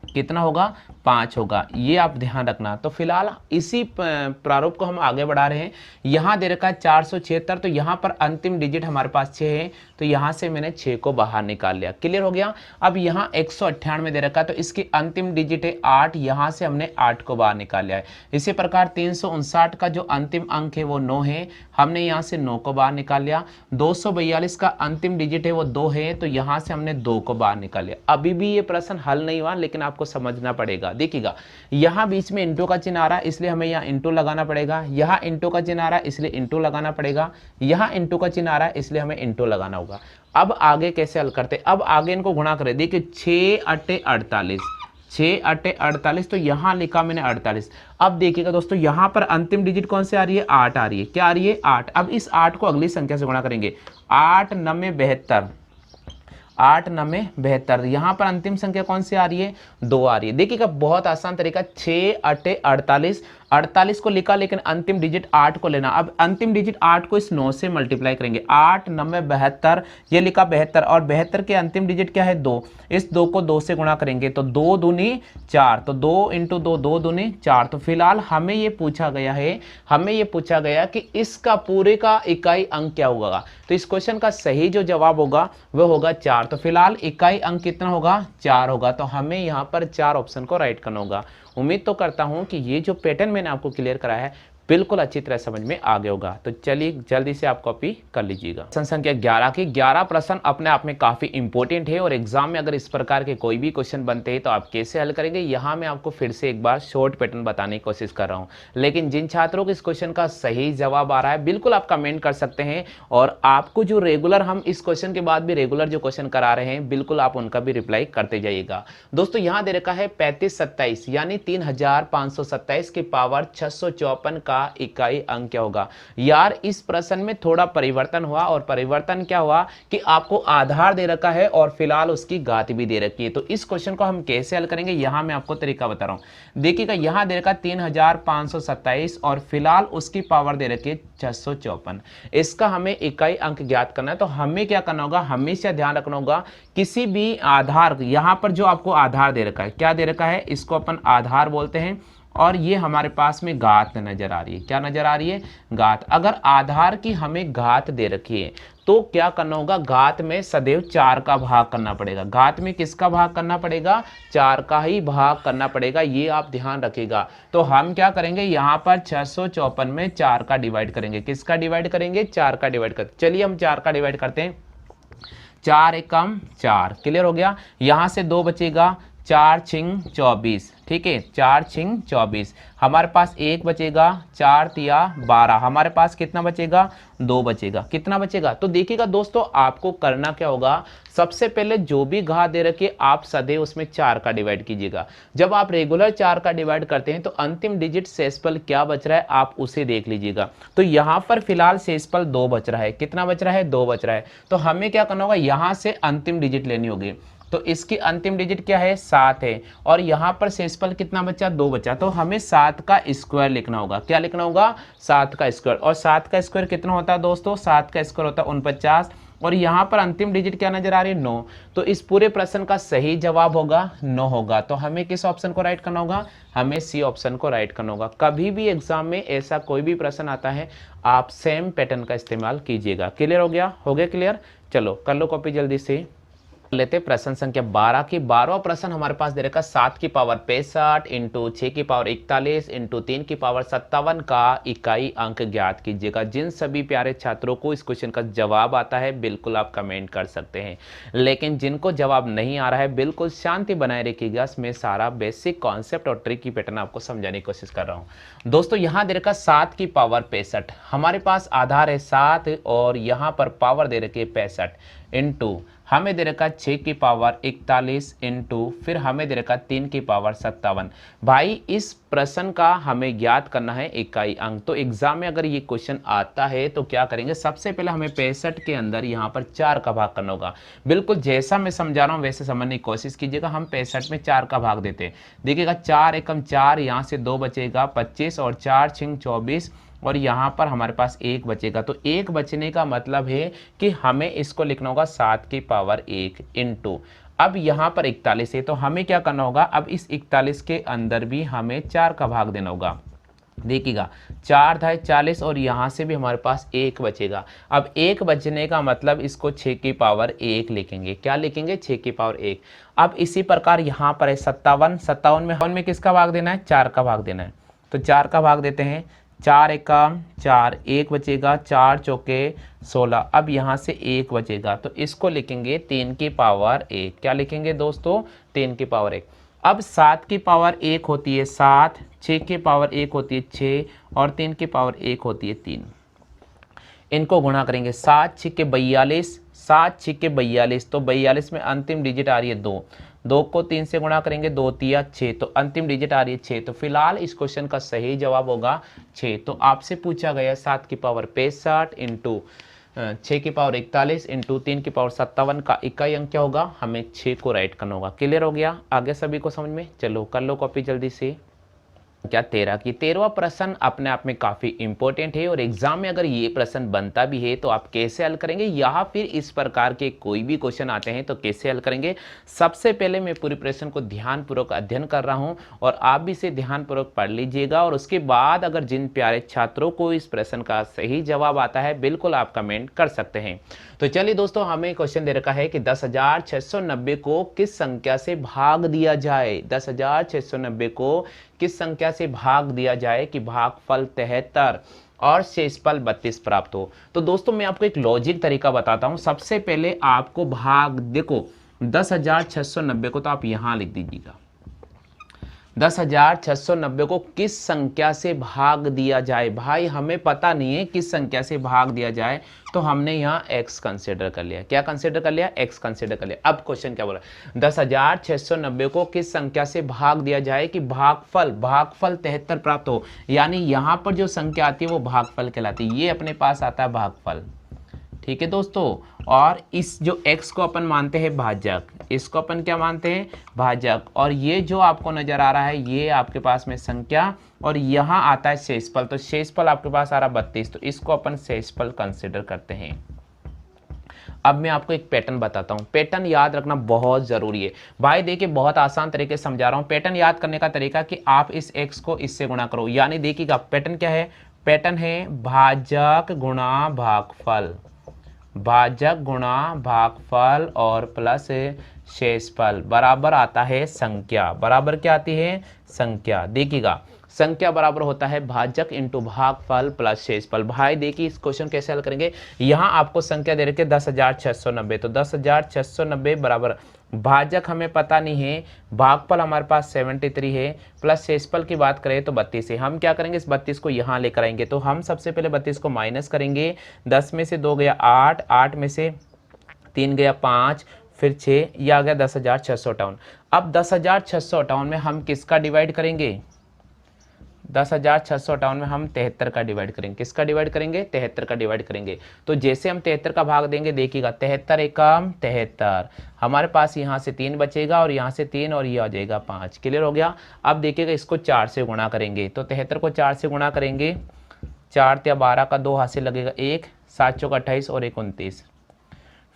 कितना होगा? 5 होगा। ये आप ध्यान रखना। तो फिलहाल इसी प्रारूप को हम आगे बढ़ा रहे हैं। यहाँ दे रखा है 476, तो यहाँ पर अंतिम डिजिट हमारे पास 6 है, तो यहाँ से मैंने 6 को बाहर निकाल लिया। क्लियर हो गया? अब यहाँ 198 दे रखा है, तो इसकी अंतिम डिजिट है 8, यहाँ से हमने 8 को बाहर निकाल लिया है। इसी प्रकार 359 का जो अंतिम अंक है वो 9 है, हमने यहाँ से 9 को बाहर निकाल लिया। 242 का अंतिम डिजिट है वो 2 है, तो यहाँ से हमने 2 को बाहर निकाल लिया। अभी भी ये प्रश्न हल नहीं हुआ, लेकिन आपको समझना पड़ेगा। देखिएगा यहाँ बीच में इंटू का चिन्ह आ रहा है, इसलिए हमें यहाँ इंटू लगाना पड़ेगा। यहाँ इंटू का चिन्ह आ रहा है, इसलिए इंटू लगाना पड़ेगा। यहाँ इंटू का चिन्ह आ रहा है, इसलिए हमें इंटू लगाना होगा। अब आगे कैसे हल करते? अब आगे इनको गुणा करें। देखिए 6 अट्टे 48, 6 अट्टे 48, तो यहाँ लिखा मैंने 48। अब देखिएगा दोस्तों यहाँ पर अंतिम डिजिट कौन से आ रही है? 8 आ रही है। क्या आ रही है? 8। अब इस 8 को अगली संख्या से गुणा करेंगे। 8 9 72, 8 9 72। यहाँ पर अंतिम संख्या कौन सी आ रही है? 2 आ रही है। देखिएगा बहुत आसान तरीका, 6 अट्टे 48, 48 को लिखा, लेकिन अंतिम डिजिट 8 को लेना। अब अंतिम डिजिट 8 को इस 9 से मल्टीप्लाई करेंगे। 8 9 72, ये लिखा 72, और 72 के अंतिम डिजिट क्या है? 2। इस 2 को 2 से गुणा करेंगे तो 2 दूनी 4, तो 2 इंटू 2, 2 दूनी 4। तो फिलहाल हमें ये पूछा गया है, हमें ये पूछा गया कि इसका पूरे का इकाई अंक क्या होगा। तो इस क्वेश्चन का सही जो जवाब होगा वह होगा 4। तो फिलहाल इकाई अंक कितना होगा? 4 होगा। तो हमें यहाँ पर 4 ऑप्शन को राइट करना होगा। उम्मीद तो करता हूं कि ये जो पैटर्न मैंने आपको क्लियर कराया है, बिल्कुल अच्छी तरह समझ में आ गया होगा। तो चलिए जल्दी से आप कॉपी कर लीजिएगा। प्रश्न संख्या 11 की 11 प्रश्न अपने आप में काफी इंपॉर्टेंट है और एग्जाम में अगर इस प्रकार के कोई भी क्वेश्चन बनते हैं तो आप कैसे हल करेंगे, यहाँ मैं आपको फिर से एक बार शॉर्ट पैटर्न बताने की कोशिश कर रहा हूँ। लेकिन जिन छात्रों को इस क्वेश्चन का सही जवाब आ रहा है बिल्कुल आप कमेंट कर सकते हैं, और आपको जो रेगुलर हम इस क्वेश्चन के बाद भी रेगुलर जो क्वेश्चन करा रहे हैं बिल्कुल आप उनका भी रिप्लाई करते जाइएगा। दोस्तों यहाँ दे रखा है 3527 यानी 3527 की पावर 654 का इकाई अंक क्या होगा। यार इस प्रश्न में थोड़ा परिवर्तन हुआ, और परिवर्तन क्या हुआ कि आपको आधार दे रखा है और फिलहाल उसकी घात भी दे रखी है। तो इस क्वेश्चन को हम कैसे हल करेंगे यहां मैं आपको तरीका बता रहा हूं। देखिएगा यहां दे रखा 3527 और फिलहाल उसकी पावर दे रखी है 654। इसका हमें इकाई अंक ज्ञात करना है। तो हमें क्या करना होगा, हमेशा ध्यान रखना होगा किसी भी आधार, यहां पर जो आपको आधार दे रखा है, क्या दे रखा है, इसको अपन आधार बोलते हैं, और ये हमारे पास में घात नजर आ रही है। क्या नजर आ रही है, घात। अगर आधार की हमें घात दे रखी है तो क्या करना होगा, घात में सदैव 4 का भाग करना पड़ेगा। घात में किसका भाग करना पड़ेगा, 4 का ही भाग करना पड़ेगा, ये आप ध्यान रखिएगा। तो हम क्या करेंगे, यहाँ पर 654 में 4 का डिवाइड करेंगे। किसका डिवाइड करेंगे, 4 का डिवाइड करते। चलिए हम 4 का डिवाइड करते हैं। 4 एकम 4, क्लियर हो गया। यहां से 2 बचेगा, 4 छिंग 24, ठीक है, 4 छिंग 24। हमारे पास 1 बचेगा, 4 तिया 12, हमारे पास कितना बचेगा, 2 बचेगा। कितना बचेगा, तो देखिएगा दोस्तों आपको करना क्या होगा, सबसे पहले जो भी घात दे रखी है आप सदैव उसमें 4 का डिवाइड कीजिएगा। जब आप रेगुलर 4 का डिवाइड करते हैं तो अंतिम डिजिट शेषफल क्या बच रहा है आप उसे देख लीजिएगा। तो यहां पर फिलहाल शेषफल 2 बच रहा है। कितना बच रहा है, 2 बच रहा है। तो हमें क्या करना होगा, यहां से अंतिम डिजिट लेनी होगी। तो इसकी अंतिम डिजिट क्या है, 7 है, और यहां पर शेषफल कितना बचा, 2 बचा। तो हमें 7 का स्क्वायर लिखना होगा। क्या लिखना होगा, 7 का स्क्वायर। और 7 का स्क्वायर कितना होता है दोस्तों, 7 का स्क्वायर होता है 49, और यहां पर अंतिम डिजिट क्या नजर आ रही है, 9। तो इस पूरे प्रश्न का सही जवाब होगा 9 होगा। तो हमें किस ऑप्शन को राइट करना होगा, हमें सी ऑप्शन को राइट करना होगा। कभी भी एग्जाम में ऐसा कोई भी प्रश्न आता है आप सेम पैटर्न का इस्तेमाल कीजिएगा। क्लियर हो गया, हो गया क्लियर। चलो कर लो कॉपी जल्दी से। लेते प्रश्न संख्या 12 की 12वां प्रश्न हमारे पास दे रखा 7 की पावर 65 इंटू 6 की पावर 41 इंटू 3 की पावर 57 का इकाई अंक ज्ञात कीजिएगा। जिन सभी प्यारे छात्रों को इस क्वेश्चन का जवाब आता है बिल्कुल आप कमेंट कर सकते हैं, लेकिन जिनको जवाब नहीं आ रहा है बिल्कुल शांति बनाए रखिएगा। मैं सारा बेसिक कॉन्सेप्ट और ट्रिक की पैटर्न आपको समझाने की कोशिश कर रहा हूं। दोस्तों यहां दे रखा 7 की पावर 65, हमारे पास आधार है 7 और यहां पर पावर दे रखी है 65 इंटू हमें दे रखा 6 की पावर 41 इंटू फिर हमें दे रखा 3 की पावर 57। भाई इस प्रश्न का हमें ज्ञात करना है इकाई अंक। तो एग्जाम में अगर ये क्वेश्चन आता है तो क्या करेंगे, सबसे पहले हमें 65 के अंदर यहाँ पर 4 का भाग करना होगा। बिल्कुल जैसा मैं समझा रहा हूँ वैसे समझने की कोशिश कीजिएगा। हम 65 में 4 का भाग देते हैं। देखिएगा 4 एकम 4, यहाँ से 2 बचेगा 25 और 4 छिंग 24, और यहाँ पर हमारे पास 1 बचेगा। तो 1 बचने का मतलब है कि हमें इसको लिखना होगा 7 की पावर 1 इंटू, अब यहाँ पर 41 है तो हमें क्या करना होगा, अब इस 41 के अंदर भी हमें 4 का भाग देना होगा। देखिएगा 4 था 40 और यहाँ से भी हमारे पास 1 बचेगा। अब 1 बचने का मतलब इसको 6 की पावर 1 लिखेंगे। क्या लिखेंगे, 6 की पावर 1। अब इसी प्रकार यहाँ पर है 57, 57 में किसका भाग देना है, 4 का भाग देना है। तो 4 का भाग देते हैं, 4 एकम 4, 1 बचेगा, 4 चौके 16। अब यहाँ से 1 बचेगा तो इसको लिखेंगे 3 की पावर 1। क्या लिखेंगे दोस्तों, 3 की पावर 1। अब 7 की पावर 1 होती है 7, 6 की पावर 1 होती है 6 और 3 की पावर 1 होती है 3। इनको गुणा करेंगे, 7 छिक्के 42, 7 छिक्के 42, तो 42 में अंतिम डिजिट आ रही है 2, 2 को 3 से गुणा करेंगे 2 तिया 6, तो अंतिम डिजिट आ रही है 6। तो फिलहाल इस क्वेश्चन का सही जवाब होगा 6। तो आपसे पूछा गया 7 की पावर 65 इंटू 6 की पावर 41 इंटू 3 की पावर 57 का इकाई अंक क्या होगा, हमें 6 को राइट करना होगा। क्लियर हो गया, आगे सभी को समझ में। चलो कर लो कॉपी जल्दी से। क्या 13 की 13वां प्रश्न अपने आप में काफी इंपॉर्टेंट है और एग्जाम में अगर ये प्रश्न बनता भी है तो आप कैसे हल करेंगे, या फिर इस प्रकार के कोई भी क्वेश्चन आते हैं तो कैसे हल करेंगे। सबसे पहले मैं पूरी प्रश्न को ध्यानपूर्वक अध्ययन कर रहा हूं और आप भी इसे ध्यानपूर्वक पढ़ लीजिएगा, और उसके बाद अगर जिन प्यारे छात्रों को इस प्रश्न का सही जवाब आता है बिल्कुल आप कमेंट कर सकते हैं। तो चलिए दोस्तों, हमें क्वेश्चन दे रखा है कि 10,690 को किस संख्या से भाग दिया जाए। 10,690 को किस संख्या से भाग दिया जाए कि भागफल 73 और शेषफल 32 प्राप्त हो। तो दोस्तों मैं आपको एक लॉजिक तरीका बताता हूं। सबसे पहले आपको भाग देखो 10,690 को तो आप यहां लिख दीजिएगा। 10,690 को किस संख्या से भाग दिया जाए, भाई हमें पता नहीं है किस संख्या से भाग दिया जाए, तो हमने यहाँ x कंसिडर कर लिया। क्या कंसिडर कर लिया? x कंसिडर कर लिया। अब क्वेश्चन क्या बोला? 10,690 को किस संख्या से भाग दिया जाए कि भागफल 73 प्राप्त हो। यानी यहाँ पर जो संख्या आती है वो भागफल कहलाती है। ये अपने पास आता है भागफल, ठीक है दोस्तों। और इस जो x को अपन मानते हैं भाजक, इसको अपन क्या मानते हैं? भाजक। और ये जो आपको नजर आ रहा है ये आपके पास में संख्या, और यहाँ आता है शेषफल। तो शेषफल आपके पास आ रहा 32, तो इसको अपन शेषफल कंसिडर करते हैं। अब मैं आपको एक पैटर्न बताता हूँ। पैटर्न याद रखना बहुत जरूरी है भाई। देखिए बहुत आसान तरीके से समझा रहा हूँ। पैटर्न याद करने का तरीका कि आप इस x को इससे गुणा करो। यानी देखिएगा पैटर्न क्या है? पैटर्न है भाजक गुणा भागफल, भाजक गुणा भागफल और प्लस शेषफल बराबर आता है संख्या। बराबर क्या आती है? संख्या। देखिएगा संख्या बराबर होता है भाजक इंटू भागफल प्लस शेषफल। भाई देखिए इस क्वेश्चन कैसे हल करेंगे। यहाँ आपको संख्या दे रखी है 10,690, तो 10,690 बराबर भाजक हमें पता नहीं है, भागफल हमारे पास 73 है, प्लस शेषफल की बात करें तो 32 है। हम क्या करेंगे? इस 32 को यहाँ लेकर आएंगे। तो हम सबसे पहले 32 को माइनस करेंगे। 10 में से 2 गया 8, 8 में से 3 गया 5, फिर 6, ये आ गया 10,658। अब 10,658 में हम किसका डिवाइड करेंगे? 10,658 में हम 73 का डिवाइड करेंगे। किसका डिवाइड करेंगे? 73 का डिवाइड करेंगे। तो जैसे हम 73 का भाग देंगे, देखिएगा 73 एकम 73, हमारे पास यहाँ से 3 बचेगा और यहाँ से 3 और ये आ जाएगा 5। क्लियर हो गया? अब देखिएगा इसको 4 से गुणा करेंगे। तो 73 को 4 से गुणा करेंगे, 4 या 12 का 2 हाथ से लगेगा 1, 7 चौक 28 और 1 29।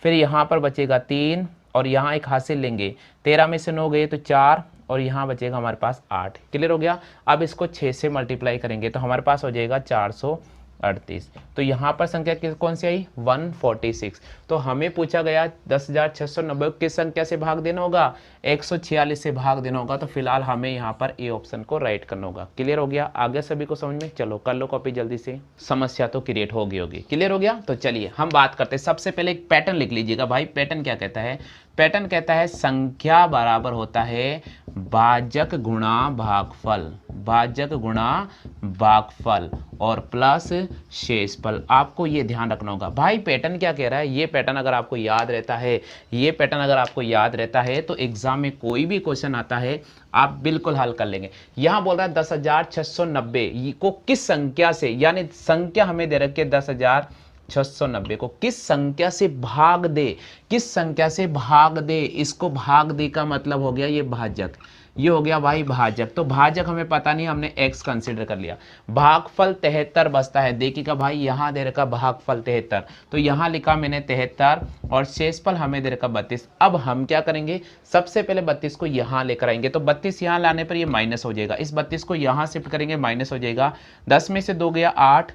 फिर यहाँ पर बचेगा 3 और यहाँ एक हाथ से लेंगे, 13 में से 9 गए तो 4 और यहाँ बचेगा हमारे पास 8। क्लियर हो गया? अब इसको 6 से मल्टीप्लाई करेंगे तो हमारे पास हो जाएगा 438। तो यहाँ पर संख्या कौन सी आई? 146। तो हमें पूछा गया 10,690 किस संख्या से भाग देना होगा? 146 से भाग देना होगा। तो फिलहाल हमें यहाँ पर ए ऑप्शन को राइट करना होगा। क्लियर हो गया? आगे सभी को समझ में? चलो कर लो कॉपी जल्दी से। समस्या तो क्रिएट होगी। क्लियर हो गया? तो चलिए हम बात करते हैं। सबसे पहले एक पैटर्न लिख लीजिएगा भाई। पैटर्न क्या कहता है? पैटर्न कहता है संख्या बराबर होता है भाजक गुणा भागफल, भाजक गुणा भागफल और प्लस शेषफल। आपको ये ध्यान रखना होगा भाई। पैटर्न क्या कह रहा है? ये पैटर्न अगर आपको याद रहता है, ये पैटर्न अगर आपको याद रहता है तो एग्जाम में कोई भी क्वेश्चन आता है आप बिल्कुल हल कर लेंगे। यहां बोल रहा है 10,690 को किस संख्या से, यानी संख्या हमें दे रखी है 10,690 को किस संख्या से भाग दे, किस संख्या से भाग दे। इसको भाग दे का मतलब हो गया ये भाजक, ये हो गया भाई भाजक। तो भाजक हमें पता नहीं, हमने x कंसीडर कर लिया। भागफल 73 बचता है। देखिएगा भाई यहाँ दे रखा भागफल 73, तो यहाँ लिखा मैंने 73 और शेषफल हमें दे रखा 32। अब हम क्या करेंगे? सबसे पहले 32 को यहाँ लेकर आएंगे। तो 32 यहाँ लाने पर ये माइनस हो जाएगा। इस 32 को यहाँ शिफ्ट करेंगे, माइनस हो जाएगा। 10 में से 2 गया 8,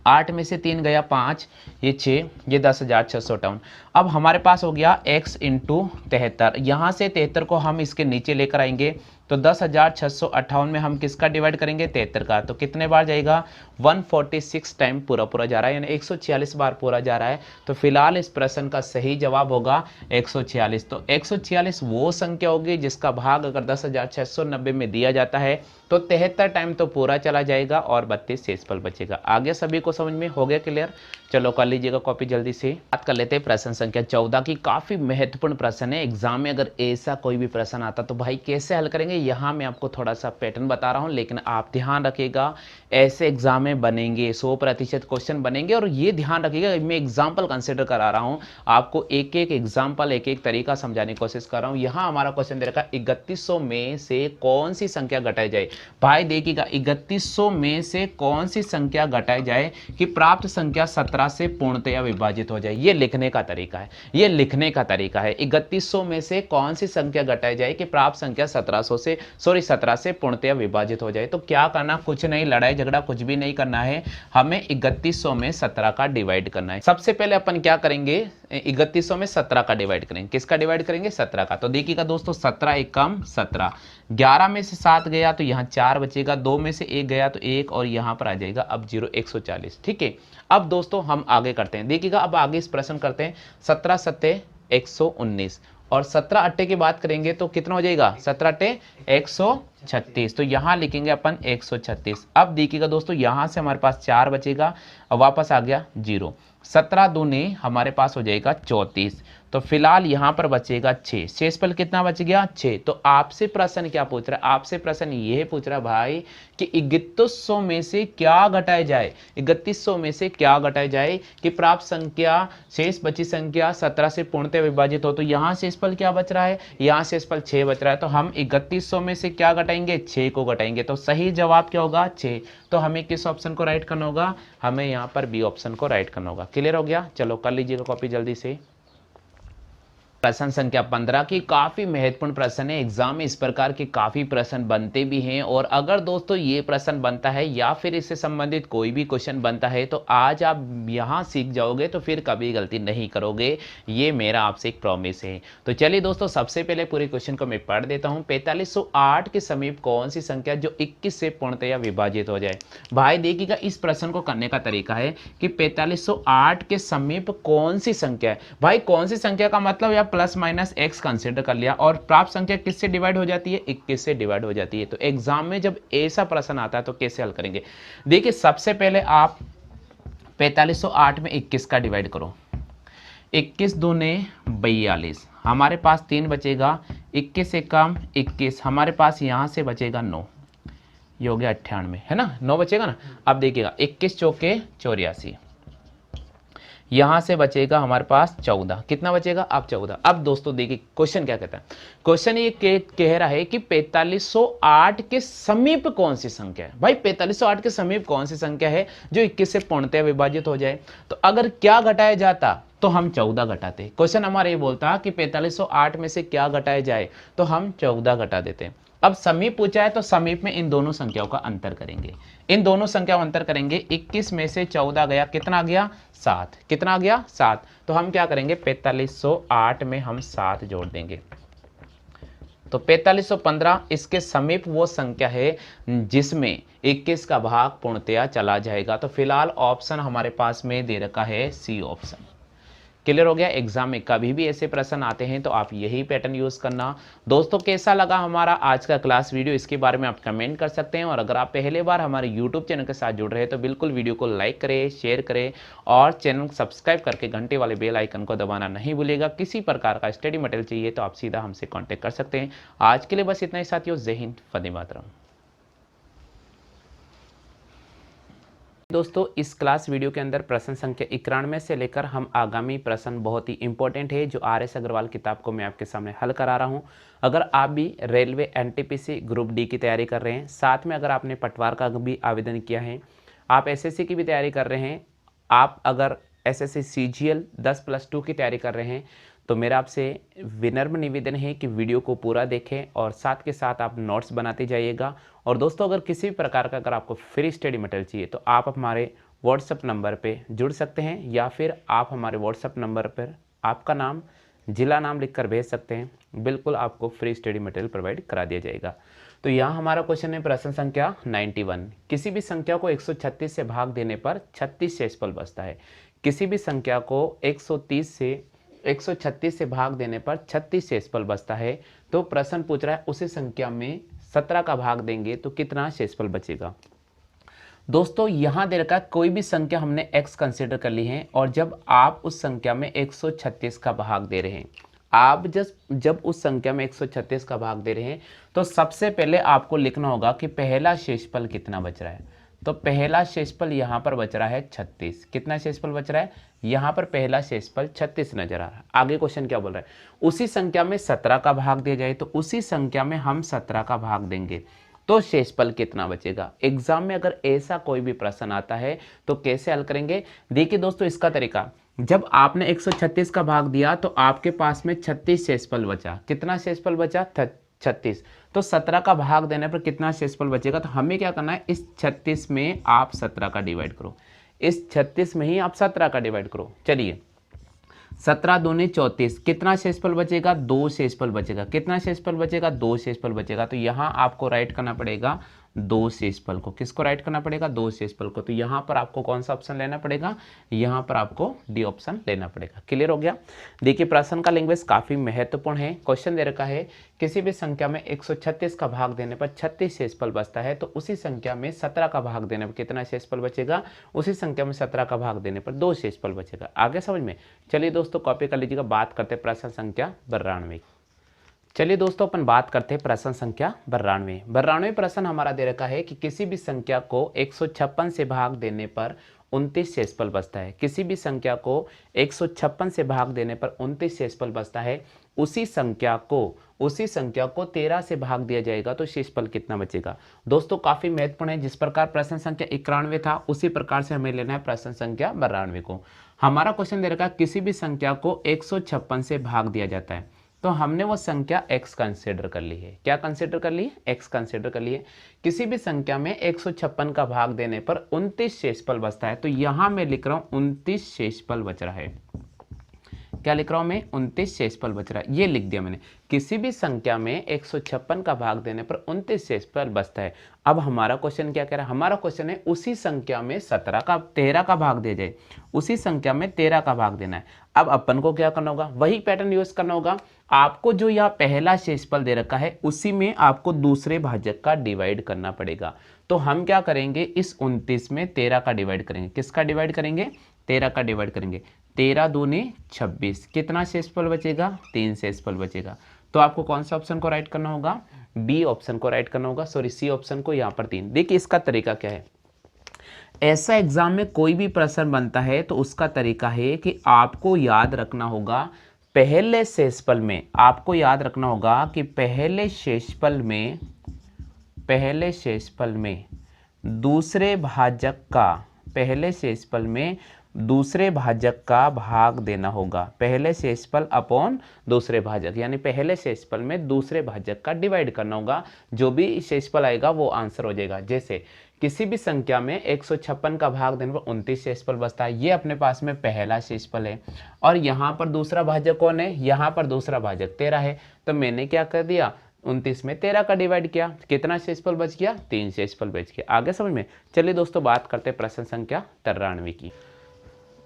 8 में से 3 गया 5, ये 6, ये 10,658। अब हमारे पास हो गया x इंटू 73। यहाँ से 73 को हम इसके नीचे लेकर आएंगे। तो 10,658 में हम किसका डिवाइड करेंगे? 73 का। तो कितने बार जाएगा? 146 टाइम पूरा जा रहा है, यानी 146 बार पूरा जा रहा है। तो फिलहाल इस प्रश्न का सही जवाब होगा 146। तो 146 वो संख्या होगी जिसका भाग अगर 10,690 में दिया जाता है तो 73 टाइम तो पूरा चला जाएगा और 32 शेषफल बचेगा। आगे सभी को समझ में हो गया? क्लियर? चलो कर लीजिएगा कॉपी जल्दी से। बात कर लेते हैं प्रश्न संख्या 14 की। काफी महत्वपूर्ण प्रश्न है। एग्जाम में अगर ऐसा कोई भी प्रश्न आता तो भाई कैसे हल करेंगे, यहाँ मैं आपको थोड़ा सा पैटर्न बता रहा हूँ, लेकिन आप ध्यान रखिएगा ऐसे एग्जाम में बनेंगे, 100% क्वेश्चन बनेंगे। और ये ध्यान रखिएगा मैं एग्जाम्पल कंसिडर करा रहा हूँ, आपको एक एक एग्जाम्पल एक एक तरीका समझाने की कोशिश कर रहा हूँ। यहाँ हमारा क्वेश्चन दे रखा 3100 में से कौन सी संख्या घटाई जाए। भाई देखिएगा 3100 में से कौन सी संख्या घटाई जाए कि प्राप्त संख्या 17 से पूर्णतया विभाजित हो जाए। ये लिखने का तरीका है, ये लिखने का तरीका है। 3100 में से कौन सी संख्या घटाई जाए कि प्राप्त संख्या 17 से पूर्णतया विभाजित हो जाए। तो क्या करना? कुछ नहीं, लड़ाई झगड़ा कुछ भी नहीं करना है। हमें 3100 में 17 का डिवाइड करना है। सबसे पहले अपन क्या करेंगे? 3100 में 17 का डिवाइड करेंगे। किसका डिवाइड करेंगे? 17 का। तो देखिएगा दोस्तों 17 एकम 17, 11 में से 7 गया तो यहाँ यहाँ 4 बचेगा, 2 में से 1 गया तो 1 और यहाँ पर आ जाएगा अब 0 140। ठीक है, अब दोस्तों हम आगे करते हैं, देखिएगा अब आगे इस प्रश्न करते हैं। 17 सत्ते 119 और 17 अट्टे की बात करेंगे तो कितना हो जाएगा, 17 अट्टे 136, तो यहाँ लिखेंगे अपन 136। अब देखिएगा दोस्तों यहाँ से हमारे पास 4 बचेगा और वापस आ गया 0। 17 दूनी हमारे पास हो जाएगा 34, तो फिलहाल यहाँ पर बचेगा 6। शेषफल कितना बच गया, 6। तो आपसे प्रश्न क्या पूछ रहा है, आपसे प्रश्न ये पूछ रहा है भाई कि 3100 में से क्या घटाया जाए, 3100 में से क्या घटाया जाए कि प्राप्त संख्या शेष बची संख्या 17 से पूर्णतः विभाजित हो। तो यहाँ शेषफल क्या बच रहा है, यहाँ शेषफल 6 बच रहा है, तो हम 3100 में से क्या घटाएंगे, 6 को घटाएंगे। तो सही जवाब क्या होगा, 6। तो हमें किस ऑप्शन को राइट करना होगा, हमें यहाँ पर बी ऑप्शन को राइट करना होगा। क्लियर हो गया, चलो कर लीजिएगा कॉपी जल्दी से। प्रश्न संख्या 15 की काफी महत्वपूर्ण प्रश्न है, एग्जाम में इस प्रकार के काफी प्रश्न बनते भी हैं। और अगर दोस्तों ये प्रश्न बनता है या फिर इससे संबंधित कोई भी क्वेश्चन बनता है तो आज आप यहाँ सीख जाओगे तो फिर कभी गलती नहीं करोगे, ये मेरा आपसे एक प्रॉमिस है। तो चलिए दोस्तों सबसे पहले पूरे क्वेश्चन को मैं पढ़ देता हूँ। 4508 के समीप कौन सी संख्या जो 21 से पूर्णतया विभाजित हो जाए। भाई देखिएगा इस प्रश्न को करने का तरीका है कि 4508 के समीप कौन सी संख्या है। भाई कौन सी संख्या का मतलब या प्लस माइनस एक्स कंसिडर कर लिया और प्राप्त संख्या किससे डिवाइड हो जाती है, 21 से डिवाइड हो जाती है। तो एग्जाम में जब ऐसा प्रश्न आता है तो कैसे हल करेंगे, देखिए सबसे पहले आप 4508 में 21 का डिवाइड करो, 21 दूने 42, हमारे पास 3 बचेगा, 21 से कम 21, हमारे पास यहां से बचेगा 9, ये हो गया 98 है ना, 9 बचेगा ना। अब देखिएगा 21 चौके 84, यहां से बचेगा हमारे पास 14, कितना बचेगा अब 14। अब दोस्तों देखिए क्वेश्चन क्या कहता है, क्वेश्चन ये कह रहा है कि 4508 के समीप कौन सी संख्या है। भाई 4508 के समीप कौन सी संख्या है जो 21 से पूर्णतः विभाजित हो जाए। तो अगर क्या घटाया जाता तो हम 14 घटाते। क्वेश्चन हमारा ये बोलता कि 4508 में से क्या घटाया जाए तो हम 14 घटा देते। अब समीप पूछा है तो समीप में इन दोनों संख्याओं का अंतर करेंगे, इन दोनों संख्याओं का अंतर करेंगे। 21 में से 14 गया, कितना आ गया 7, कितना आ गया 7। तो हम क्या करेंगे 4508 में हम 7 जोड़ देंगे, तो 4515 इसके समीप वो संख्या है जिसमें 21 का भाग पूर्णतया चला जाएगा। तो फिलहाल ऑप्शन हमारे पास में दे रखा है सी ऑप्शन। क्लियर हो गया, एग्जाम में कभी भी ऐसे प्रश्न आते हैं तो आप यही पैटर्न यूज करना। दोस्तों कैसा लगा हमारा आज का क्लास वीडियो, इसके बारे में आप कमेंट कर सकते हैं। और अगर आप पहले बार हमारे यूट्यूब चैनल के साथ जुड़ रहे हैं तो बिल्कुल वीडियो को लाइक करें, शेयर करें और चैनल को सब्सक्राइब करके घंटे वाले बेल आइकन को दबाना नहीं भूलिएगा। किसी प्रकार का स्टडी मटेरियल चाहिए तो आप सीधा हमसे कॉन्टैक्ट कर सकते हैं। आज के लिए बस इतना ही साथियों, जय हिंद, वंदे मातरम। दोस्तों इस क्लास वीडियो के अंदर प्रश्न संख्या 91 से लेकर हम आगामी प्रश्न बहुत ही इंपॉर्टेंट है जो RS अग्रवाल किताब को मैं आपके सामने हल करा रहा हूं। अगर आप भी रेलवे NTPC ग्रुप डी की तैयारी कर रहे हैं, साथ में अगर आपने पटवार का भी आवेदन किया है, आप SSC की भी तैयारी कर रहे हैं, आप अगर SSC CGL 10+2 की तैयारी कर रहे हैं तो मेरा आपसे विनम्र निवेदन है कि वीडियो को पूरा देखें और साथ के साथ आप नोट्स बनाते जाइएगा। और दोस्तों अगर किसी भी प्रकार का अगर आपको फ्री स्टडी मटेरियल चाहिए तो आप हमारे व्हाट्सएप नंबर पे जुड़ सकते हैं या फिर आप हमारे व्हाट्सएप नंबर पर आपका नाम, जिला नाम लिखकर भेज सकते हैं। बिल्कुल आपको फ्री स्टडी मटेरियल प्रोवाइड करा दिया जाएगा। तो यहाँ हमारा क्वेश्चन है प्रश्न संख्या 91। किसी भी संख्या को 136 से भाग देने पर 36 शेषफल बचता है। किसी भी संख्या को 136 से भाग देने पर 36 शेषफल बचता है। तो प्रश्न पूछ रहा है उसी संख्या में 17 का भाग देंगे तो कितना शेषफल बचेगा। दोस्तों यहां दे रखा कोई भी संख्या हमने x कंसीडर कर ली है और जब आप उस संख्या में 136 का भाग दे रहे हैं, आप जब उस संख्या में 136 का भाग दे रहे हैं तो सबसे पहले आपको लिखना होगा कि पहला शेषफल कितना बच रहा है। तो पहला शेषफल यहाँ पर बच रहा है 36। कितना शेषफल बच रहा है, यहाँ पर पहला शेषफल 36 नजर आ रहा है। आगे क्वेश्चन क्या बोल रहा है, उसी संख्या में 17 का भाग दिया जाए तो उसी संख्या में हम 17 का भाग देंगे तो शेषफल कितना बचेगा। एग्जाम में अगर ऐसा कोई भी प्रश्न आता है तो कैसे हल करेंगे, देखिए दोस्तों इसका तरीका, जब आपने 136 का भाग दिया तो आपके पास में 36 शेषफल बचा। कितना शेषफल बचा, 36। तो 17 का भाग देने पर कितना शेषफल बचेगा। तो हमें क्या करना है, इस 36 में आप 17 का डिवाइड करो, इस 36 में ही आप 17 का डिवाइड करो। चलिए 17 दूनी 34, कितना शेषफल बचेगा? 2 शेषफल बचेगा। कितना शेषफल बचेगा? 2 शेषफल बचेगा। तो यहाँ आपको राइट करना पड़ेगा 2 शेषफल को। किसको राइट करना पड़ेगा? 2 शेषफल को। तो यहाँ पर आपको कौन सा ऑप्शन लेना पड़ेगा? यहाँ पर आपको डी ऑप्शन लेना पड़ेगा। क्लियर हो गया? देखिए प्रश्न का लैंग्वेज काफी महत्वपूर्ण है। क्वेश्चन दे रखा है किसी भी संख्या में 136 का भाग देने पर 36 शेषफल बचता है, तो उसी संख्या में 17 का भाग देने पर कितना शेषफल बचेगा? उसी संख्या में 17 का भाग देने पर 2 शेषफल बचेगा। आगे समझ में? चलिए दोस्तों कॉपी कर लीजिएगा। बात करते हैं प्रश्न संख्या 92। चलिए दोस्तों अपन बात करते हैं प्रश्न संख्या 92। 92 प्रश्न हमारा दे रखा है कि किसी भी संख्या को 156 से भाग देने पर 29 शेषफल बचता है। किसी भी संख्या को 156 से भाग देने पर 29 शेषफल बचता है, उसी संख्या को 13 से भाग दिया जाएगा तो शेषफल कितना बचेगा? दोस्तों काफी महत्वपूर्ण है। जिस प्रकार प्रश्न संख्या 91 था उसी प्रकार से हमें लेना है प्रश्न संख्या 92 को। हमारा क्वेश्चन दे रखा है किसी भी संख्या को 156 से भाग दिया जाता है, तो हमने वो संख्या x कंसीडर कर ली है। क्या कंसीडर कर ली है? x कंसीडर कर लिए। किसी भी संख्या में 156 का भाग देने पर 29 शेषफल बचता है, तो यहां मैं लिख रहा हूं 29 शेषफल बच रहा है। क्या लिख रहा हूं मैं? 29 शेषफल बच रहा है, ये लिख दिया मैंने। किसी भी संख्या में 156 का भाग देने पर 29 शेषफल बचता है। अब हमारा क्वेश्चन क्या कह रहा है? हमारा क्वेश्चन है उसी संख्या में 13 का भाग दिया जाए, उसी संख्या में 13 का भाग देना है। अब अपन को क्या करना होगा? वही पैटर्न यूज करना होगा। आपको जो यह पहला शेषफल दे रखा है उसी में आपको दूसरे भाजक का डिवाइड करना पड़ेगा। तो हम क्या करेंगे? इस 29 में 13 का डिवाइड करेंगे। किसका डिवाइड करेंगे? 13 का डिवाइड करेंगे। 13 दूनी 26, कितना शेषफल बचेगा? 3 शेषफल बचेगा। तो आपको कौन सा ऑप्शन को राइट करना होगा? बी ऑप्शन को राइट करना होगा, सॉरी सी ऑप्शन को। यहाँ पर 3। देखिए इसका तरीका क्या है। ऐसा एग्जाम में कोई भी प्रश्न बनता है तो उसका तरीका है कि आपको याद रखना होगा पहले शेषफल में, आपको याद रखना होगा कि पहले शेषफल में दूसरे भाजक का, पहले शेषफल में दूसरे भाजक का भाग देना होगा। पहले शेषफल अपॉन दूसरे भाजक, यानी पहले शेषफल में दूसरे भाजक का डिवाइड करना होगा। जो भी शेषफल आएगा वो आंसर हो जाएगा। जैसे किसी भी संख्या में 156 का भाग देने पर 29 शेषफल बचता है, ये अपने पास में पहला शेषफल है। और यहाँ पर दूसरा भाजक कौन है? यहाँ पर दूसरा भाजक 13 है। तो मैंने क्या कर दिया? 29 में 13 का डिवाइड किया। कितना शेषफल बच गया? 3 शेषफल बच गया। आगे समझ में? चलिए दोस्तों बात करते हैं प्रश्न संख्या 93 की।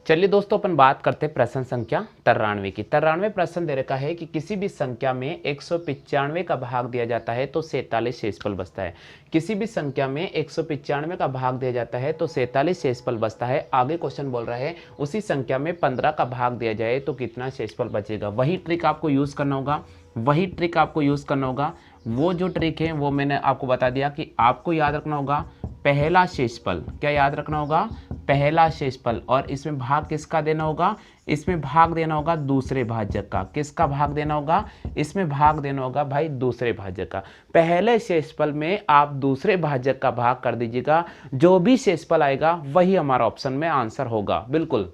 चलिए दोस्तों अपन बात करते हैं प्रश्न संख्या 93 की। 93 प्रश्न दे रखा है कि किसी भी संख्या में 195 का भाग दिया जाता है तो 47 शेषफल बचता है। किसी भी संख्या में 195 का भाग दिया जाता है तो 47 शेषफल बचता है। आगे क्वेश्चन बोल रहा है उसी संख्या में 15 का भाग दिया जाए तो कितना शेषफल बचेगा? वही ट्रिक आपको यूज करना होगा, वही ट्रिक आपको यूज करना होगा। वो जो ट्रिक है वो मैंने आपको बता दिया कि आपको याद रखना होगा पहला शेषफल। क्या याद रखना होगा? पहला शेषफल। और इसमें भाग किसका देना होगा? इसमें भाग देना होगा दूसरे भाजक का। किसका भाग देना होगा? इसमें भाग देना होगा भाई दूसरे भाजक का। पहले शेषफल में आप दूसरे भाजक का भाग कर दीजिएगा, जो भी शेषफल आएगा वही हमारा ऑप्शन में आंसर होगा। बिल्कुल।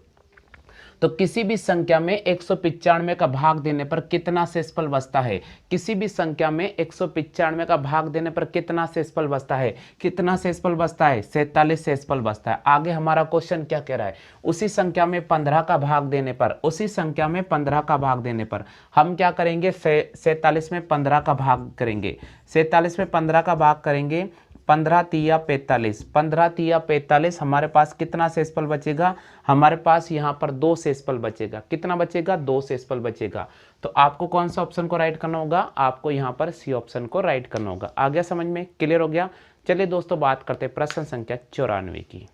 तो किसी भी संख्या में 195 का भाग देने पर कितना शेषफल बचता है? किसी भी संख्या में 195 का भाग देने पर कितना शेषफल बचता है? कितना शेषफल बचता है? 47 शेषफल बचता है। आगे हमारा क्वेश्चन क्या कह रहा है? उसी संख्या में 15 का भाग देने पर, उसी संख्या में 15 का भाग देने पर हम क्या करेंगे? 47 में 15 का भाग करेंगे। 47 में 15 का भाग करेंगे। 15 तिया 45, 15 तिया 45। हमारे पास कितना शेषफल बचेगा? हमारे पास यहाँ पर 2 शेषफल बचेगा। कितना बचेगा? 2 शेषफल बचेगा। तो आपको कौन सा ऑप्शन को राइट करना होगा? आपको यहाँ पर सी ऑप्शन को राइट करना होगा। आ गया समझ में? क्लियर हो गया? चलिए दोस्तों बात करते हैं प्रश्न संख्या 94 की।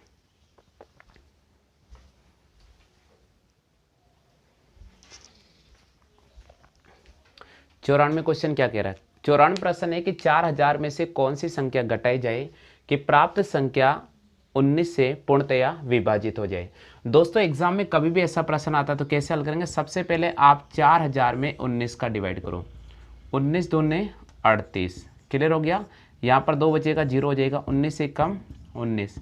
चौरानवे क्वेश्चन क्या कह रहा है? 94 प्रश्न है कि 4000 में से कौन सी संख्या घटाई जाए कि प्राप्त संख्या 19 से पूर्णतया विभाजित हो जाए। दोस्तों एग्जाम में कभी भी ऐसा प्रश्न आता है तो कैसे हल करेंगे? सबसे पहले आप 4000 में 19 का डिवाइड करो। 19 दूने 38। क्लियर हो गया? यहाँ पर 2 बचेगा, 0 हो जाएगा। 19 से कम 19।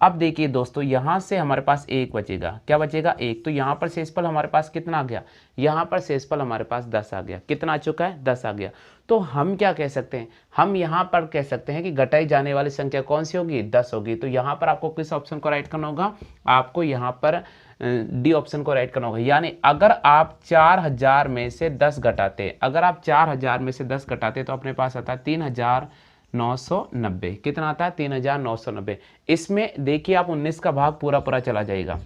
अब देखिए दोस्तों यहाँ से हमारे पास 1 बचेगा। क्या बचेगा? 1। तो यहाँ पर शेषफल हमारे पास कितना आ गया? यहाँ पर शेषफल हमारे पास 10 आ गया। कितना आ चुका है? 10 आ गया। तो हम क्या कह सकते हैं? हम यहाँ पर कह सकते हैं कि घटाई जाने वाली संख्या कौन सी होगी? 10 होगी। तो यहाँ पर आपको किस ऑप्शन को राइट करना होगा? आपको यहाँ पर डी ऑप्शन को राइट करना होगा। यानी अगर आप 4000 में से 10 घटाते, अगर आप 4000 में से 10 घटाते तो अपने पास आता है 3990। कितना आता है? 3990। इसमें देखिए आप 19 का भाग पूरा पूरा चला जाएगा।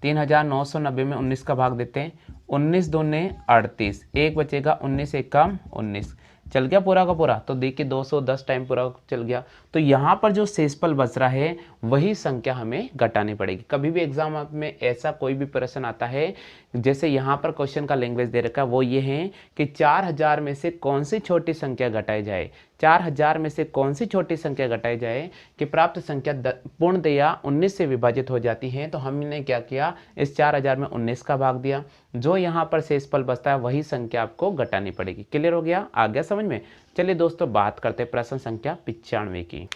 3990 में 19 का भाग देते हैं, 19 दूने 38, एक बचेगा, 19 एक कम 19, चल गया पूरा का पूरा। तो देखिए 210 टाइम पूरा चल गया। तो यहाँ पर जो शेषफल बच रहा है वही संख्या हमें घटानी पड़ेगी। कभी भी एग्जाम में ऐसा कोई भी प्रश्न आता है, जैसे यहाँ पर क्वेश्चन का लैंग्वेज दे रखा है, वो ये है कि 4000 में से कौन सी छोटी संख्या घटाई जाए, 4000 में से कौन सी छोटी संख्या घटाई जाए कि प्राप्त संख्या पूर्णतया 19 से विभाजित हो जाती है। तो हमने क्या किया, इस 4000 में 19 का भाग दिया, जो यहाँ पर शेषफल बचता है वही संख्या आपको घटानी पड़ेगी। क्लियर हो गया? आ गया समझ में? चलिए दोस्तों बात करते हैं प्रश्न संख्या 95 की।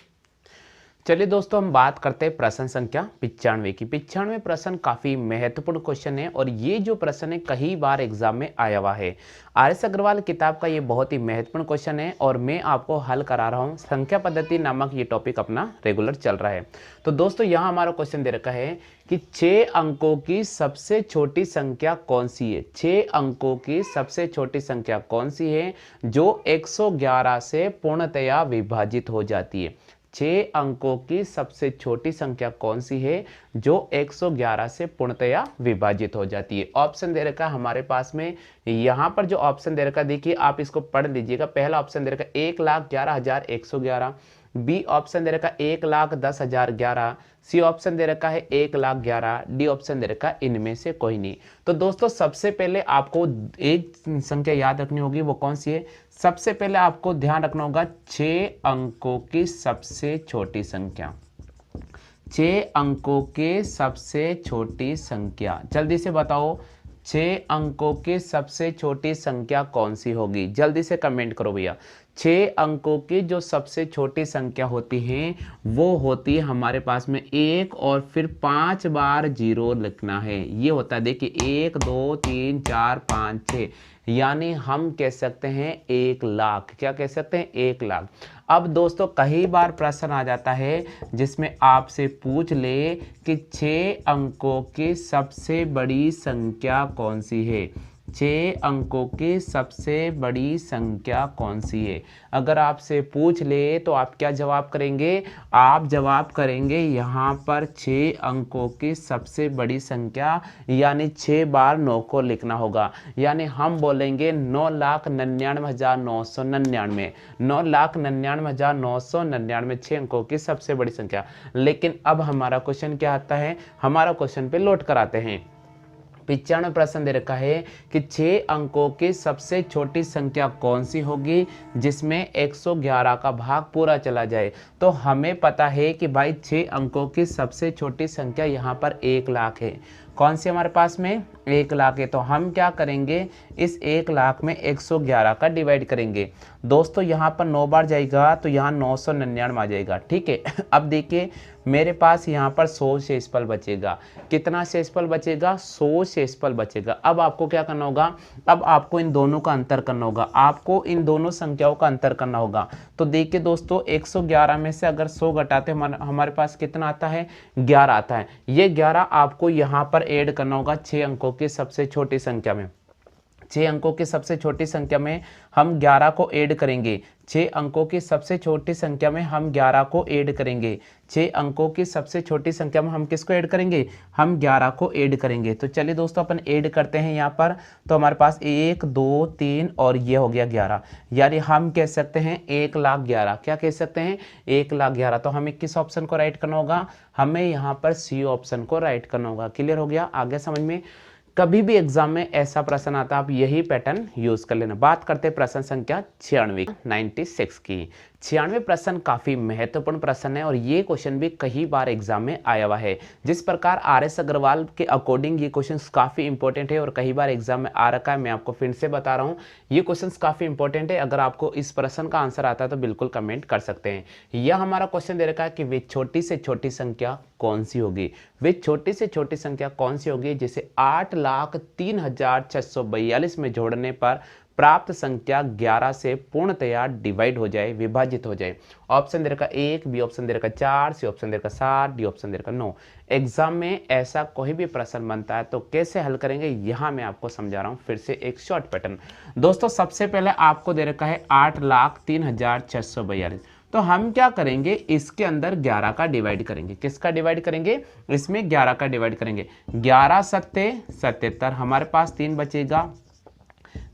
चलिए दोस्तों हम बात करते हैं प्रश्न संख्या 95 की। 95 प्रश्न काफी महत्वपूर्ण क्वेश्चन है और ये जो प्रश्न है कई बार एग्जाम में आया हुआ है। आर.एस. अग्रवाल किताब का ये बहुत ही महत्वपूर्ण क्वेश्चन है और मैं आपको हल करा रहा हूँ। संख्या पद्धति नामक ये टॉपिक अपना रेगुलर चल रहा है। तो दोस्तों यहाँ हमारा क्वेश्चन दे रखा है कि 6 अंकों की सबसे छोटी संख्या कौन सी है। 6 अंकों की सबसे छोटी संख्या कौन सी है जो 111 से पूर्णतया विभाजित हो जाती है। 6 अंकों की सबसे छोटी संख्या कौन सी है जो 111 से पूर्णतया विभाजित हो जाती है। ऑप्शन दे रखा है हमारे पास में, यहाँ पर जो ऑप्शन दे रखा देखिए आप इसको पढ़ लीजिएगा। पहला ऑप्शन दे रखा 1,11,111, बी ऑप्शन दे रखा 1,10,011, सी ऑप्शन दे रखा है 1,11,000, डी ऑप्शन दे रखा है इनमें से कोई नहीं। तो दोस्तों सबसे पहले आपको एक संख्या याद रखनी होगी, वो कौन सी है? सबसे पहले आपको ध्यान रखना होगा 6 अंकों की सबसे छोटी संख्या। 6 अंकों के सबसे छोटी संख्या, जल्दी से बताओ 6 अंकों की सबसे छोटी संख्या कौन सी होगी? जल्दी से कमेंट करो भैया। 6 अंकों की जो सबसे छोटी संख्या होती है वो होती है हमारे पास में 1 और फिर 5 बार 0 लिखना है। ये होता है देखिए 1 2 3 4 5 6, यानी हम कह सकते हैं 1 लाख। क्या कह सकते हैं? 1 लाख। अब दोस्तों कई बार प्रश्न आ जाता है जिसमें आपसे पूछ ले कि 6 अंकों की सबसे बड़ी संख्या कौन सी है। 6 अंकों की सबसे बड़ी संख्या कौन सी है? अगर आपसे पूछ ले तो आप क्या जवाब करेंगे? आप जवाब करेंगे यहाँ पर 6 अंकों की सबसे बड़ी संख्या, यानी 6 बार 9 को लिखना होगा। यानी हम बोलेंगे 9,99,999, 9,99,999 6 अंकों की सबसे बड़ी संख्या। लेकिन अब हमारा क्वेश्चन क्या आता है? हमारा क्वेश्चन पे लौट कर आते हैं। 95 प्रश्न दे रखा है कि 6 अंकों की सबसे छोटी संख्या कौन सी होगी जिसमें 111 का भाग पूरा चला जाए। तो हमें पता है कि भाई 6 अंकों की सबसे छोटी संख्या यहाँ पर 1 लाख है। कौन सी हमारे पास में? 1 लाख है। तो हम क्या करेंगे, इस 1 लाख में 111 का डिवाइड करेंगे। दोस्तों यहाँ पर 9 बार जाएगा तो यहाँ 999 आ जाएगा। ठीक है। अब देखिए मेरे पास यहाँ पर 100 शेषफल बचेगा। कितना शेषफल बचेगा? 100 शेषफल बचेगा। अब आपको क्या करना होगा? अब आपको इन दोनों का अंतर करना होगा। आपको इन दोनों संख्याओं का अंतर करना होगा। तो देखिए दोस्तों 111 में से अगर 100 घटाते हमारे पास कितना आता है? 11 आता है। ये 11 आपको यहाँ पर ऐड करना होगा 6 अंकों की सबसे छोटी संख्या में। 6 अंकों की सबसे छोटी संख्या में हम 11 को ऐड करेंगे। 6 अंकों की सबसे छोटी संख्या में हम 11 को ऐड करेंगे। 6 अंकों की सबसे छोटी संख्या में हम किसको ऐड करेंगे? हम 11 को ऐड करेंगे। तो चलिए दोस्तों अपन ऐड करते हैं यहाँ पर। तो हमारे पास 1 2 3 और ये हो गया 11, यानी हम कह सकते हैं 1,11,000। क्या कह सकते हैं? 1,11,000। तो हमें किस ऑप्शन को राइट करना होगा? हमें यहाँ पर सी ऑप्शन को राइट करना होगा। क्लियर हो गया? आगे समझ में? कभी भी एग्जाम में ऐसा प्रश्न आता है आप यही पैटर्न यूज कर लेना। बात करते हैं प्रश्न संख्या 96 की। 96 प्रश्न काफी महत्वपूर्ण प्रश्न है और ये क्वेश्चन भी कई बार एग्जाम में आया हुआ है। जिस प्रकार आर.एस. अग्रवाल के अकॉर्डिंग ये क्वेश्चन काफी इंपॉर्टेंट है और कई बार एग्जाम में आ रखा है। मैं आपको फिर से बता रहा हूँ ये क्वेश्चन काफी इंपॉर्टेंट है। अगर आपको इस प्रश्न का आंसर आता है तो बिल्कुल कमेंट कर सकते हैं। यह हमारा क्वेश्चन दे रखा है कि वे छोटी से छोटी संख्या कौन सी होगी। वे छोटी से छोटी संख्या कौन सी होगी जिसे 8,03,642 में जोड़ने पर प्राप्त संख्या 11 से पूर्णतया डिवाइड हो जाए, विभाजित हो जाए। ऑप्शन दे रखा 1, बी ऑप्शन दे रखा 4, सी ऑप्शन दे रखा 7, डी ऑप्शन दे रखा 9। एग्जाम में ऐसा कोई भी प्रश्न बनता है तो कैसे हल करेंगे यहाँ मैं आपको समझा रहा हूँ फिर से एक शॉर्ट पैटर्न। दोस्तों सबसे पहले आपको दे रखा है 8,03,642। तो हम क्या करेंगे, इसके अंदर 11 का डिवाइड करेंगे। किसका डिवाइड करेंगे, इसमें 11 का डिवाइड करेंगे। 11 सत्ते 77, हमारे पास 3 बचेगा,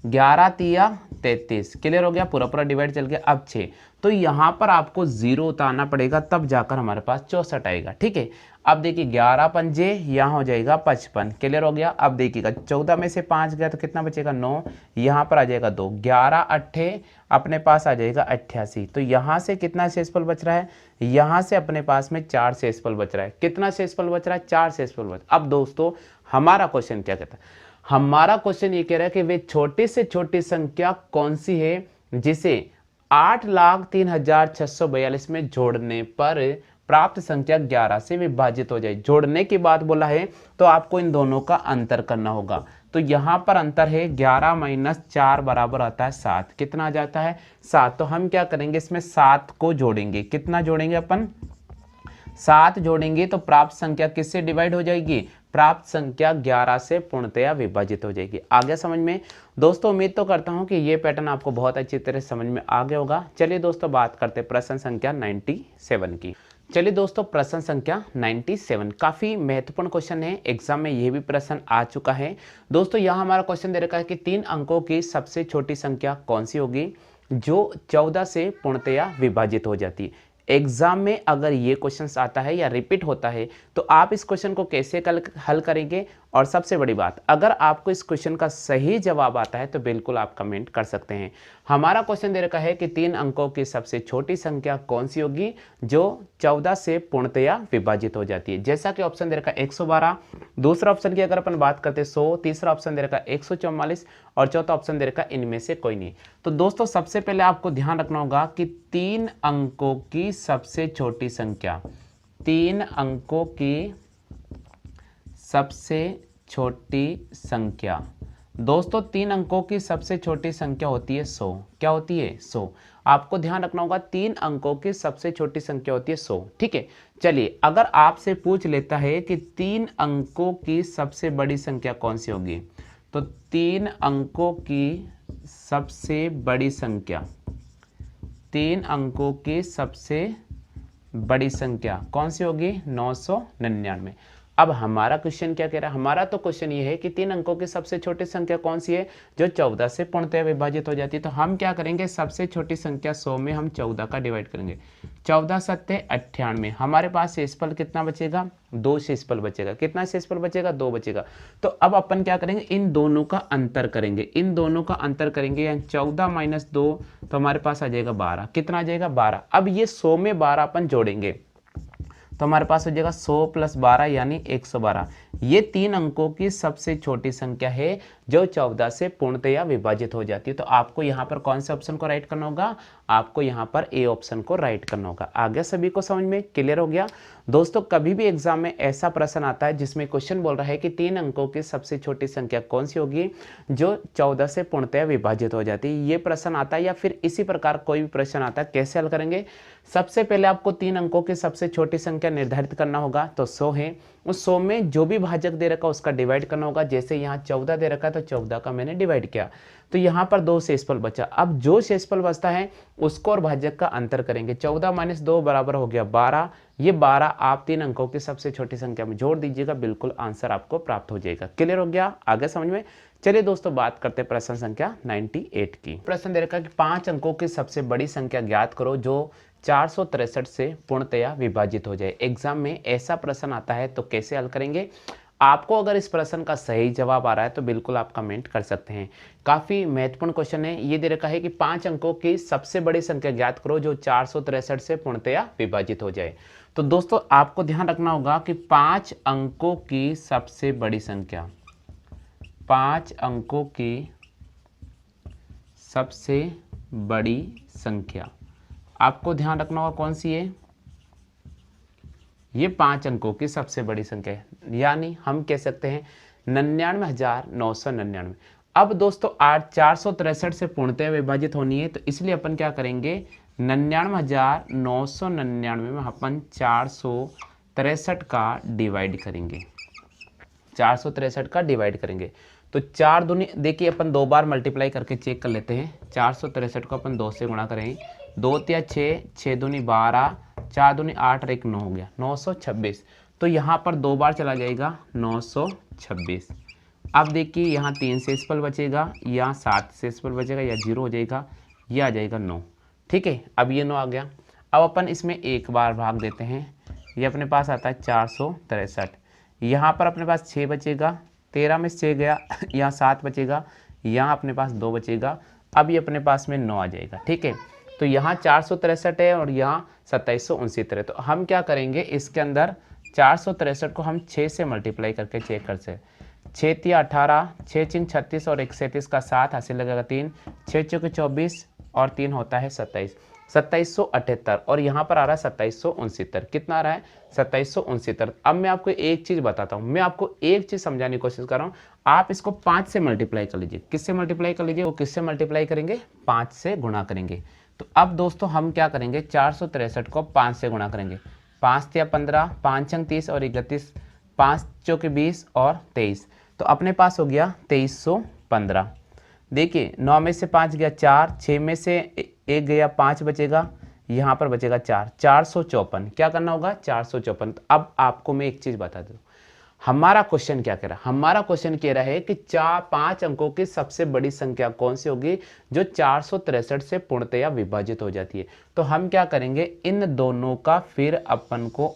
11 तिया 33। क्लियर हो गया, पूरा पूरा डिवाइड चल गया। अब 6, तो यहाँ पर आपको 0 उतारना पड़ेगा, तब जाकर हमारे पास 64 आएगा। ठीक है, अब देखिए 11 पंजे यहाँ हो जाएगा 55। क्लियर हो गया। अब देखिएगा 14 में से 5 गया तो कितना बचेगा 9, यहाँ पर आ जाएगा 2, 11 अट्ठे अपने पास आ जाएगा 88। तो यहाँ से कितना शेषफल बच रहा है, यहाँ से अपने पास में 4 शेषफल बच रहा है। कितना शेषफल बच रहा है, 4 शेषफल बच। अब दोस्तों हमारा क्वेश्चन क्या कहता है, हमारा क्वेश्चन ये कह रहा है कि वे छोटी से छोटी संख्या कौन सी है जिसे 8,03,642 में जोड़ने पर प्राप्त संख्या 11 से विभाजित हो जाए। जोड़ने की बात बोला है तो आपको इन दोनों का अंतर करना होगा। तो यहां पर अंतर है 11 माइनस 4 बराबर आता है 7। कितना आ जाता है 7। तो हम क्या करेंगे, इसमें 7 को जोड़ेंगे। कितना जोड़ेंगे अपन, 7 जोड़ेंगे तो प्राप्त संख्या किससे डिवाइड हो जाएगी, प्राप्त संख्या 11 से पूर्णतया विभाजित हो जाएगी। आगे समझ में दोस्तों, उम्मीद तो करता हूं कि ये पैटर्न आपको बहुत अच्छी तरह समझ में आ गया होगा। चलिए दोस्तों बात करते हैं प्रश्न संख्या 97 की। चलिए दोस्तों प्रश्न संख्या 97 काफी महत्वपूर्ण क्वेश्चन है, एग्जाम में ये भी प्रश्न आ चुका है। दोस्तों यहाँ हमारा क्वेश्चन दे रखा है कि 3 अंकों की सबसे छोटी संख्या कौन सी होगी जो 14 से पूर्णतया विभाजित हो जाती है। एग्जाम में अगर ये क्वेश्चंस आता है या रिपीट होता है तो आप इस क्वेश्चन को कैसे हल करेंगे, और सबसे बड़ी बात, अगर आपको इस क्वेश्चन का सही जवाब आता है तो बिल्कुल आप कमेंट कर सकते हैं। हमारा क्वेश्चन दे रखा है कि 3 अंकों की सबसे छोटी संख्या कौन सी होगी जो 14 से पूर्णतया विभाजित हो जाती है। जैसा कि ऑप्शन दे रखा है 112, दूसरा ऑप्शन की अगर अपन बात करते हैं 100, तीसरा ऑप्शन दे रखा है 144 और चौथा ऑप्शन दे रखा है इनमें से कोई नहीं। तो दोस्तों सबसे पहले आपको ध्यान रखना होगा कि 3 अंकों की सबसे छोटी संख्या, 3 अंकों की सबसे छोटी संख्या, दोस्तों 3 अंकों की सबसे छोटी संख्या होती है 100। क्या होती है 100। आपको ध्यान रखना होगा 3 अंकों की सबसे छोटी संख्या होती है 100। ठीक है, चलिए अगर आपसे पूछ लेता है कि 3 अंकों की सबसे बड़ी संख्या कौन सी होगी, तो 3 अंकों की सबसे बड़ी संख्या, 3 अंकों की सबसे बड़ी संख्या कौन सी होगी, 999। अब हमारा क्वेश्चन क्या कह रहा है, हमारा तो क्वेश्चन ये है कि 3 अंकों की सबसे छोटी संख्या कौन सी है जो 14 से पूर्णतया विभाजित हो जाती है। तो हम क्या करेंगे, सबसे छोटी संख्या 100 में हम 14 का डिवाइड करेंगे। 14 सत्ते 98, हमारे पास शेषफल कितना बचेगा, 2 शेषफल बचेगा। कितना शेषफल बचेगा, 2 बचेगा। तो अब अपन क्या करेंगे, इन दोनों का अंतर करेंगे। इन दोनों का अंतर करेंगे यानी 14 माइनस 2 तो हमारे पास आ जाएगा 12। कितना आ जाएगा 12। अब ये 100 में 12 अपन जोड़ेंगे तो हमारे पास हो जाएगा 100 प्लस 12 यानी 112। ये 3 अंकों की सबसे छोटी संख्या है जो 14 से पूर्णतया विभाजित हो जाती है। तो आपको यहाँ पर कौन से ऑप्शन को राइट करना होगा, आपको यहाँ पर ए ऑप्शन को राइट करना होगा। आगे सभी को समझ में क्लियर हो गया। दोस्तों कभी भी एग्जाम में ऐसा प्रश्न आता है जिसमें क्वेश्चन बोल रहा है कि 3 अंकों की सबसे छोटी संख्या कौन सी होगी जो 14 से पूर्णतया विभाजित हो जाती है, ये प्रश्न आता है या फिर इसी प्रकार कोई भी प्रश्न आता है, कैसे हल करेंगे। सबसे पहले आपको 3 अंकों की सबसे छोटी संख्या निर्धारित करना होगा। तो 100 है, उस 100 में जो भी भाजक दे रखा उसका डिवाइड करना होगा। जैसे यहाँ 14 दे रखा तो 14 का मैंने डिवाइड किया तो यहाँ पर 2 शेषफल बचा। अब जो शेषफल बचता है उसको और भाजक का अंतर करेंगे। 14 माइनस 2 बराबर हो गया 12। ये 12 आप 3 अंकों की सबसे छोटी संख्या में जोड़ दीजिएगा, बिल्कुल आंसर आपको प्राप्त हो जाएगा। क्लियर हो गया, आगे समझ में। चलिए दोस्तों बात करते हैं प्रश्न संख्या 98 की। प्रश्न दे रखा है कि 5 अंकों की सबसे बड़ी संख्या ज्ञात करो जो 463 से पूर्णतया विभाजित हो जाए। एग्जाम में ऐसा प्रश्न आता है तो कैसे हल करेंगे। आपको अगर इस प्रश्न का सही जवाब आ रहा है तो बिल्कुल आप कमेंट कर सकते हैं। काफी महत्वपूर्ण क्वेश्चन है। ये दे रखा है कि 5 अंकों की सबसे बड़ी संख्या ज्ञात करो जो 463 से पूर्णतया विभाजित हो जाए। तो दोस्तों आपको ध्यान रखना होगा कि 5 अंकों की सबसे बड़ी संख्या, 5 अंकों की सबसे बड़ी संख्या आपको ध्यान रखना होगा कौन सी है, ये 5 अंकों की सबसे बड़ी संख्या है। यानी हम कह सकते हैं 99,999। अब दोस्तों 463 से पूर्णतया विभाजित होनी है, तो इसलिए अपन क्या करेंगे, 99,999 में अपन 463 का डिवाइड करेंगे, 463 का डिवाइड करेंगे। तो 4 दूनी, देखिए अपन 2 बार मल्टीप्लाई करके चेक कर लेते हैं। 463 को अपन 2 से गुणा करें, 2 तिया 6, 6 दूनी 12, 4 दूनी 8 और 1 9 हो गया 926। तो यहाँ पर 2 बार चला जाएगा 926। अब देखिए यहाँ 3 शेषफल बचेगा, यहाँ 7 शेषफल बचेगा, या 0 हो जाएगा, यह आ जाएगा 9। ठीक है, अब ये 9 आ गया। अब अपन इसमें एक बार भाग देते हैं, ये अपने पास आता है 463। यहाँ पर अपने पास 6 बचेगा, 13 में 6 गया, यहाँ 7 बचेगा, यहाँ अपने पास 2 बचेगा। अब ये अपने पास में 9 आ जाएगा। ठीक है, तो यहाँ 463 है और यहाँ 2769 है। तो हम क्या करेंगे, इसके अंदर 463 को हम 6 से मल्टीप्लाई करके चेक कर सकते। 6 तिया 18, 6 चिंग 36 और 1 37 का 7 हासिल लगेगा 3, 6 चौके 24 और 3 होता है 27, 2778। और यहाँ पर आ रहा है 2769। कितना आ रहा है, 2769। अब मैं आपको एक चीज़ बताता हूँ, मैं आपको एक चीज़ समझाने की कोशिश कर रहा हूँ। आप इसको 5 से मल्टीप्लाई कर लीजिए। किससे मल्टीप्लाई कर लीजिए, वो किससे मल्टीप्लाई करेंगे, 5 से गुणा करेंगे। तो अब दोस्तों हम क्या करेंगे, 463 को 5 से गुणा करेंगे। 5 तिया 15, 5 अंक 30 और 31, 5 चौके 20 और 23। तो अपने पास हो गया 2315। देखिए 9 में से 5 गया 4, 6 में से 1 गया 5 बचेगा, यहाँ पर बचेगा 4, 454। क्या करना होगा, 454। तो अब आपको मैं एक चीज़ बता दूँ, हमारा क्वेश्चन क्या कह रहा है, हमारा क्वेश्चन कह रहा है कि 5 अंकों की सबसे बड़ी संख्या कौन सी होगी जो 463 से पूर्णतया विभाजित हो जाती है। तो हम क्या करेंगे, इन दोनों का फिर अपन को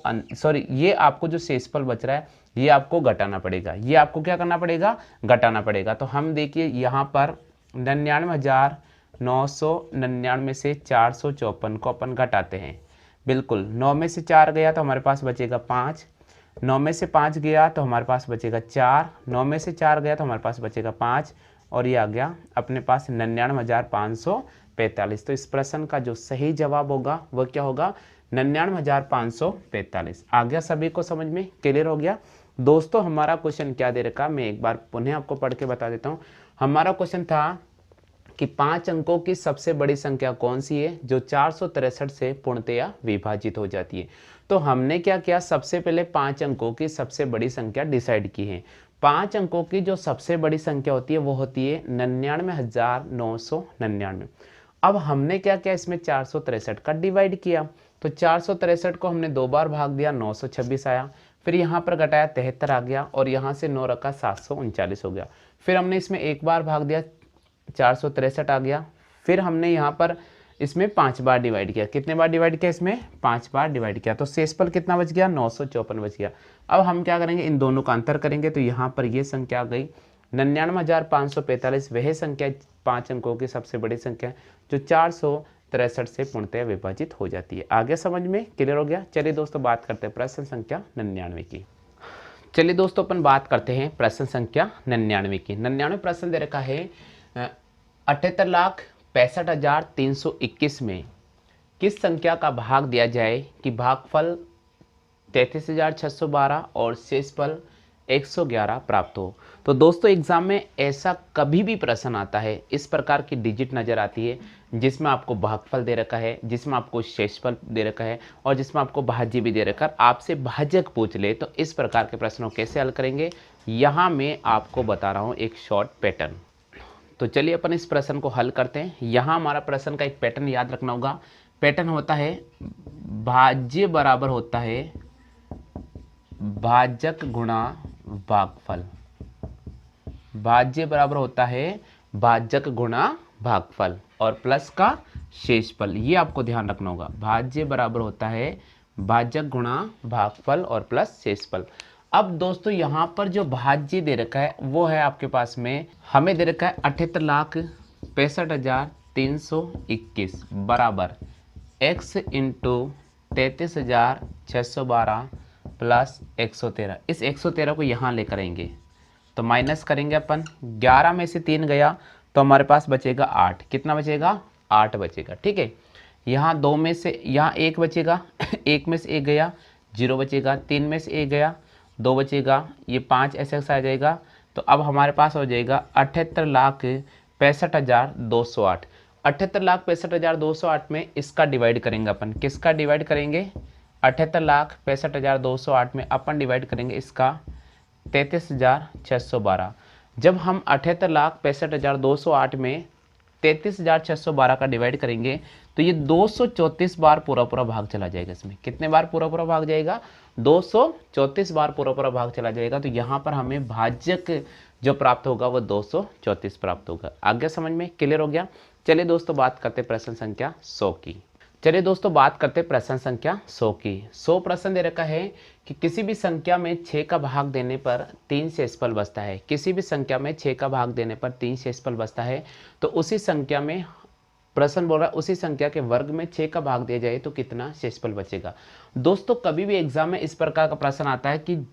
ये आपको जो शेषफल बच रहा है ये आपको घटाना पड़ेगा, ये आपको क्या करना पड़ेगा, घटाना पड़ेगा। तो हम देखिए यहाँ पर 99,999 से 454 को अपन घटाते हैं। बिल्कुल, 9 में से 4 गया तो हमारे पास बचेगा 5, 9 में से 5 गया तो हमारे पास बचेगा 4, 9 में से 4 गया तो हमारे पास बचेगा 5, और ये आ गया अपने पास 99,545। तो इस प्रश्न का जो सही जवाब होगा वह क्या होगा, 99,545। आ गया सभी को समझ में, क्लियर हो गया। दोस्तों हमारा क्वेश्चन क्या दे रखा, मैं एक बार पुनः आपको पढ़ के बता देता हूँ। हमारा क्वेश्चन था कि 5 अंकों की सबसे बड़ी संख्या कौन सी है जो 463 से पूर्णतया विभाजित हो जाती है। तो हमने क्या किया, सबसे पहले 5 अंकों की सबसे बड़ी संख्या डिसाइड की है। 5 अंकों की जो सबसे बड़ी संख्या होती है वो होती है 99,999। अब हमने क्या किया, इसमें 463 का डिवाइड किया। तो 463 को हमने 2 बार भाग दिया, 926 आया। फिर यहाँ पर घटाया 73 आ गया, और यहाँ से 9 रखा 739 हो गया। फिर हमने इसमें एक बार भाग दिया, 463 आ गया। फिर हमने यहाँ पर इसमें 5 बार डिवाइड किया। कितने बार डिवाइड किया, इसमें 5 बार डिवाइड किया। तो शेषफल कितना बच गया, 954 बच गया। अब हम क्या करेंगे, इन दोनों का अंतर करेंगे। तो यहाँ पर ये संख्या आ गई 99,545, वह संख्या 5 अंकों की सबसे बड़ी संख्या जो 463 से पूर्णतया विभाजित हो जाती है। आगे समझ में क्लियर हो गया। चलिए दोस्तों बात करते हैं प्रश्न संख्या 99 की। चलिए दोस्तों अपन बात करते हैं प्रश्न संख्या 99 की। 99 प्रश्न दे रखा है 78,65,321 में किस संख्या का भाग दिया जाए कि भागफल 33,612 और शेषफल 111 प्राप्त हो। तो दोस्तों एग्जाम में ऐसा कभी भी प्रश्न आता है, इस प्रकार की डिजिट नज़र आती है जिसमें आपको भागफल दे रखा है, जिसमें आपको शेषफल दे रखा है, और जिसमें आपको भाज्य भी दे रखा है, आपसे भाजक पूछ ले तो इस प्रकार के प्रश्नों कैसे हल करेंगे, यहाँ मैं आपको बता रहा हूँ एक शॉर्ट पैटर्न। तो चलिए अपन इस प्रश्न को हल करते हैं। यहाँ हमारा प्रश्न का एक पैटर्न याद रखना होगा। पैटर्न होता है भाज्य बराबर होता है भाजक गुणा भागफल, भाज्य बराबर होता है भाजक गुणा भागफल और प्लस का शेषफल। ये आपको ध्यान रखना होगा, भाज्य बराबर होता है भाजक गुणा भागफल और प्लस शेषफल। अब दोस्तों यहाँ पर जो भाज्य दे रखा है वो है आपके पास में, हमें दे रखा है 78,65,321 बराबर x इंटू 33,612 प्लस 113। इस 113 को यहाँ लेकर आएंगे तो माइनस करेंगे अपन, 11 में से 3 गया तो हमारे पास बचेगा 8। कितना बचेगा, 8 बचेगा। ठीक है, यहाँ 2 में से यहाँ 1 बचेगा, 1 में से 1 गया 0 बचेगा, 3 में से 1 गया 2 बचेगा, ये 5 ऐसे आ जाएगा, तो अब हमारे पास हो जाएगा 78,65,208। 78,65,208 में इसका डिवाइड करेंगे अपन, किसका डिवाइड करेंगे, 78,65,208 में अपन डिवाइड करेंगे इसका 33,612। जब हम 78,65,208 में 33,612 का डिवाइड करेंगे तो ये 234 बार पूरा पूरा भाग चला जाएगा। इसमें कितने बार पूरा पूरा भाग जाएगा, 234 बार पूरा पूरा भाग चला जाएगा। तो यहाँ पर हमें भाज्यक जो प्राप्त होगा वो 234 प्राप्त होगा। आगे समझ में क्लियर हो गया। चलिए दोस्तों बात करते प्रश्न संख्या 100 की। चलिए दोस्तों बात करते प्रश्न संख्या 100 की। 100 प्रश्न दे रखा है कि किसी भी संख्या में 6 का भाग देने पर 3 शेषफल बचता है। किसी भी संख्या में 6 का भाग देने पर 3 शेषफल बचता है, तो उसी संख्या में प्रश्न बोल रहा है उसी संख्या के वर्ग में 6 का भाग दिया जाए तो कितना शेषफल बचेगा। दोस्तों कभी भी एग्जाम में इस प्रकार का प्रश्न आता है कि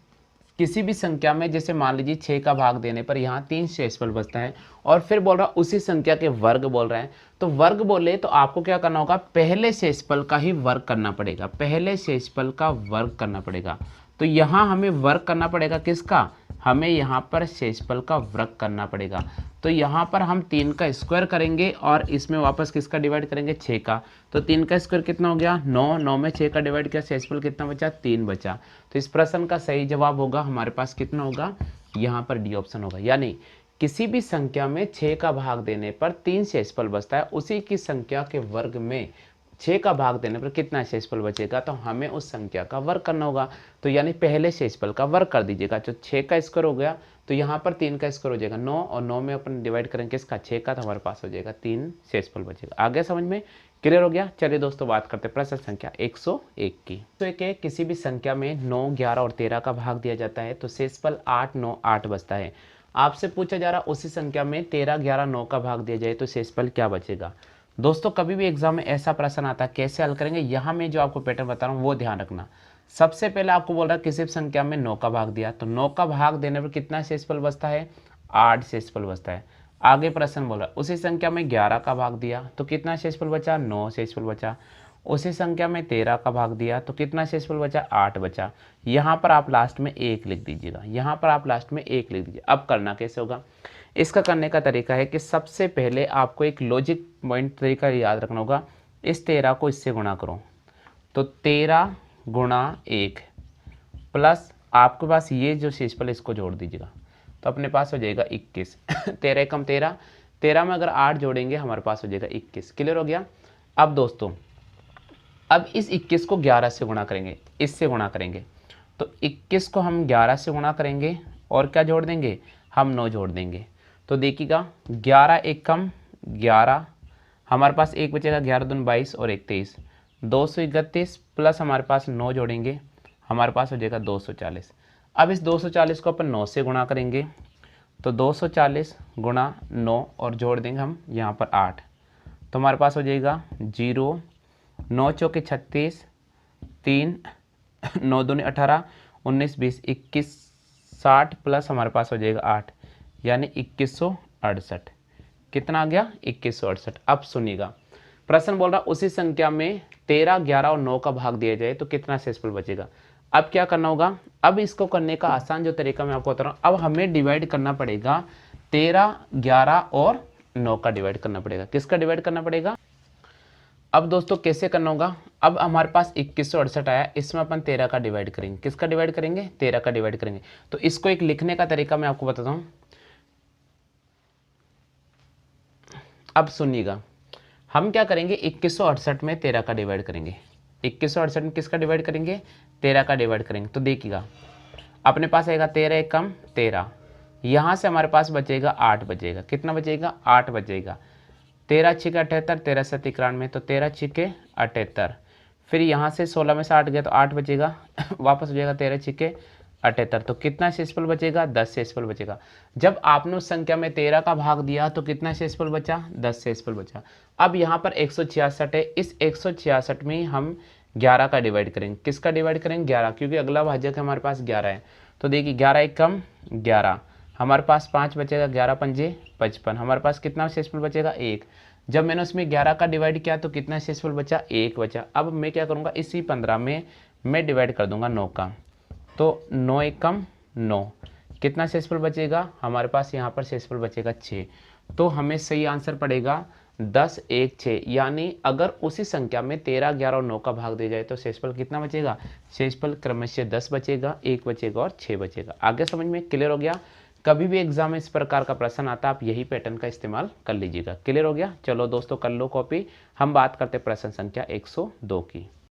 किसी भी संख्या में, जैसे मान लीजिए 6 का भाग देने पर यहाँ 3 शेषफल बचता है, और फिर बोल रहा उसी संख्या के वर्ग बोल रहे हैं, तो वर्ग बोले तो आपको क्या करना होगा, पहले शेषफल का ही वर्ग करना पड़ेगा, पहले शेषफल का वर्ग करना पड़ेगा। तो यहाँ हमें वर्ग करना पड़ेगा किसका, हमें यहाँ पर शेषफल का वर्ग करना पड़ेगा। तो यहाँ पर हम 3 का स्क्वायर करेंगे और इसमें वापस किसका डिवाइड करेंगे, 6 का। तो 3 का स्क्वायर कितना हो गया, 9, 9 में 6 का डिवाइड किया, शेषफल कितना बचा, 3 बचा। तो इस प्रश्न का सही जवाब होगा हमारे पास कितना होगा, यहाँ पर डी ऑप्शन होगा। यानी किसी भी संख्या में 6 का भाग देने पर 3 शेषफल बचता है, उसी की संख्या के वर्ग में 6 का भाग देने पर कितना शेषफल बचेगा, तो हमें उस संख्या का वर्ग करना होगा। तो यानी पहले शेषफल का वर्ग कर दीजिएगा। तो 6 का स्क्वायर हो गया, तो यहाँ पर 3 का स्क्वायर हो जाएगा 9, और 9 में अपन डिवाइड करेंगे किसका, 6 का, तो हमारे पास हो जाएगा 3 शेषफल बचेगा। आगे समझ में क्लियर हो गया। चलिए दोस्तों बात करते हैं प्रश्न संख्या 101 की। तो एक किसी भी संख्या में 9, 11 और 13 का भाग दिया जाता है तो शेषफल 8, 9, 8 बचता है। आपसे पूछा जा रहा उसी संख्या में 13, 11, 9 का भाग दिया जाए तो शेषफल क्या बचेगा। दोस्तों कभी भी एग्जाम में ऐसा प्रश्न आता है, कैसे हल करेंगे, यहाँ में जो आपको पैटर्न बता रहा हूँ वो ध्यान रखना। सबसे पहले आपको बोल रहा है किसी भी संख्या में 9 का भाग दिया, तो 9 का भाग देने पर कितना शेषफल बचता है, 8 शेषफल बचता है। आगे प्रश्न बोला उसी संख्या में 11 का भाग दिया तो कितना शेषफल बचा, 9 शेषफल बचा। उसी संख्या में 13 का भाग दिया तो कितना शेषफल बचा, 8 बचा। यहाँ पर आप लास्ट में 1 लिख दीजिएगा, यहाँ पर आप लास्ट में 1 लिख दीजिए। अब करना कैसे होगा, इसका करने का तरीका है कि सबसे पहले आपको एक लॉजिक पॉइंट तरीका याद रखना होगा। इस 13 को इससे गुणा करो, तो 13 गुणा 1 प्लस आपके पास ये जो शेषफल इसको जोड़ दीजिएगा, तो अपने पास हो जाएगा 21। 13 कम 13, 13 में अगर 8 जोड़ेंगे हमारे पास हो जाएगा 21। क्लियर हो गया। अब दोस्तों अब इस 21 को 11 से गुणा करेंगे, इससे गुणा करेंगे, तो 21 को हम 11 से गुणा करेंगे और क्या जोड़ देंगे, हम 9 जोड़ देंगे। तो देखिएगा 11 एक कम 11, हमारे पास 1 बचेगा, 11 दूनी 22 और 1 23, 231 प्लस हमारे पास 9 जोड़ेंगे, हमारे पास हो जाएगा 240। अब इस 240 को अपन 9 से गुणा करेंगे, तो 240 गुणा 9 और जोड़ देंगे हम यहाँ पर 8, तो हमारे पास हो जाएगा 0, 9 चौके 36, 3, 9 दूनी 18, 19, 20, 21, 60 प्लस हमारे पास हो जाएगा 8, यानी 2168। कितना आ गया, 2168। अब सुनिएगा प्रश्न बोल रहा उसी संख्या में 13, 11 और 9 का भाग दिया जाए तो कितना शेषफल बचेगा। अब क्या करना होगा, अब इसको करने का आसान जो तरीका मैं आपको बता रहा हूँ, अब हमें डिवाइड करना पड़ेगा 13, 11 और 9 का डिवाइड करना पड़ेगा। किसका डिवाइड करना पड़ेगा, अब दोस्तों कैसे करना होगा, अब हमारे पास 2168 आया, इसमें अपन 13 का डिवाइड करेंगे। किसका डिवाइड करेंगे, 13 का डिवाइड करेंगे। तो इसको एक लिखने का तरीका मैं आपको बताता हूँ। अब सुनिएगा, हम क्या करेंगे, 2168 में 13 का डिवाइड करेंगे। 2168 में किसका डिवाइड करेंगे, 13 का डिवाइड करेंगे। तो देखिएगा अपने पास आएगा 13 एक कम 13, यहाँ से हमारे पास बचेगा 8 बचेगा। कितना बचेगा, 8 बचेगा। 13 छिके 78, 13 7 91, तो 13 छिके 78, फिर यहाँ से 16 में से 8 गया तो 8 बचेगा, वापस हो जाएगा 13 छिके 78, तो कितना शेषफल बचेगा, 10 शेषफल बचेगा। जब आपने उस संख्या में 13 का भाग दिया तो कितना शेषफल बचा, 10 शेषफल बचा। अब यहाँ पर 166 है, इस 166 में हम 11 का डिवाइड करेंगे। किसका डिवाइड करेंगे, 11, क्योंकि अगला भाजक हमारे पास 11 है। तो देखिए 11 एक कम 11, हमारे पास 5 बचेगा, 11 पंजे 55, हमारे पास कितना शेषफल बचेगा, 1। जब मैंने उसमें 11 का डिवाइड किया तो कितना शेषफल बचा, 1 बचा। अब मैं क्या करूँगा, इसी 15 में मैं डिवाइड कर दूंगा 9 का, तो 9 एक कम 9, कितना शेषफल बचेगा, हमारे पास यहाँ पर शेषफल बचेगा 6। तो हमें सही आंसर पड़ेगा 10, 1, 6। यानी अगर उसी संख्या में 13, 11 और 9 का भाग दिया जाए तो शेषफल कितना बचेगा, शेषफल क्रमशः 10 बचेगा, 1 बचेगा और 6 बचेगा। आगे समझ में क्लियर हो गया। कभी भी एग्जाम में इस प्रकार का प्रश्न आता है, आप यही पैटर्न का इस्तेमाल कर लीजिएगा। क्लियर हो गया। चलो दोस्तों कर लो कॉपी। हम बात करते प्रश्न संख्या 102 की।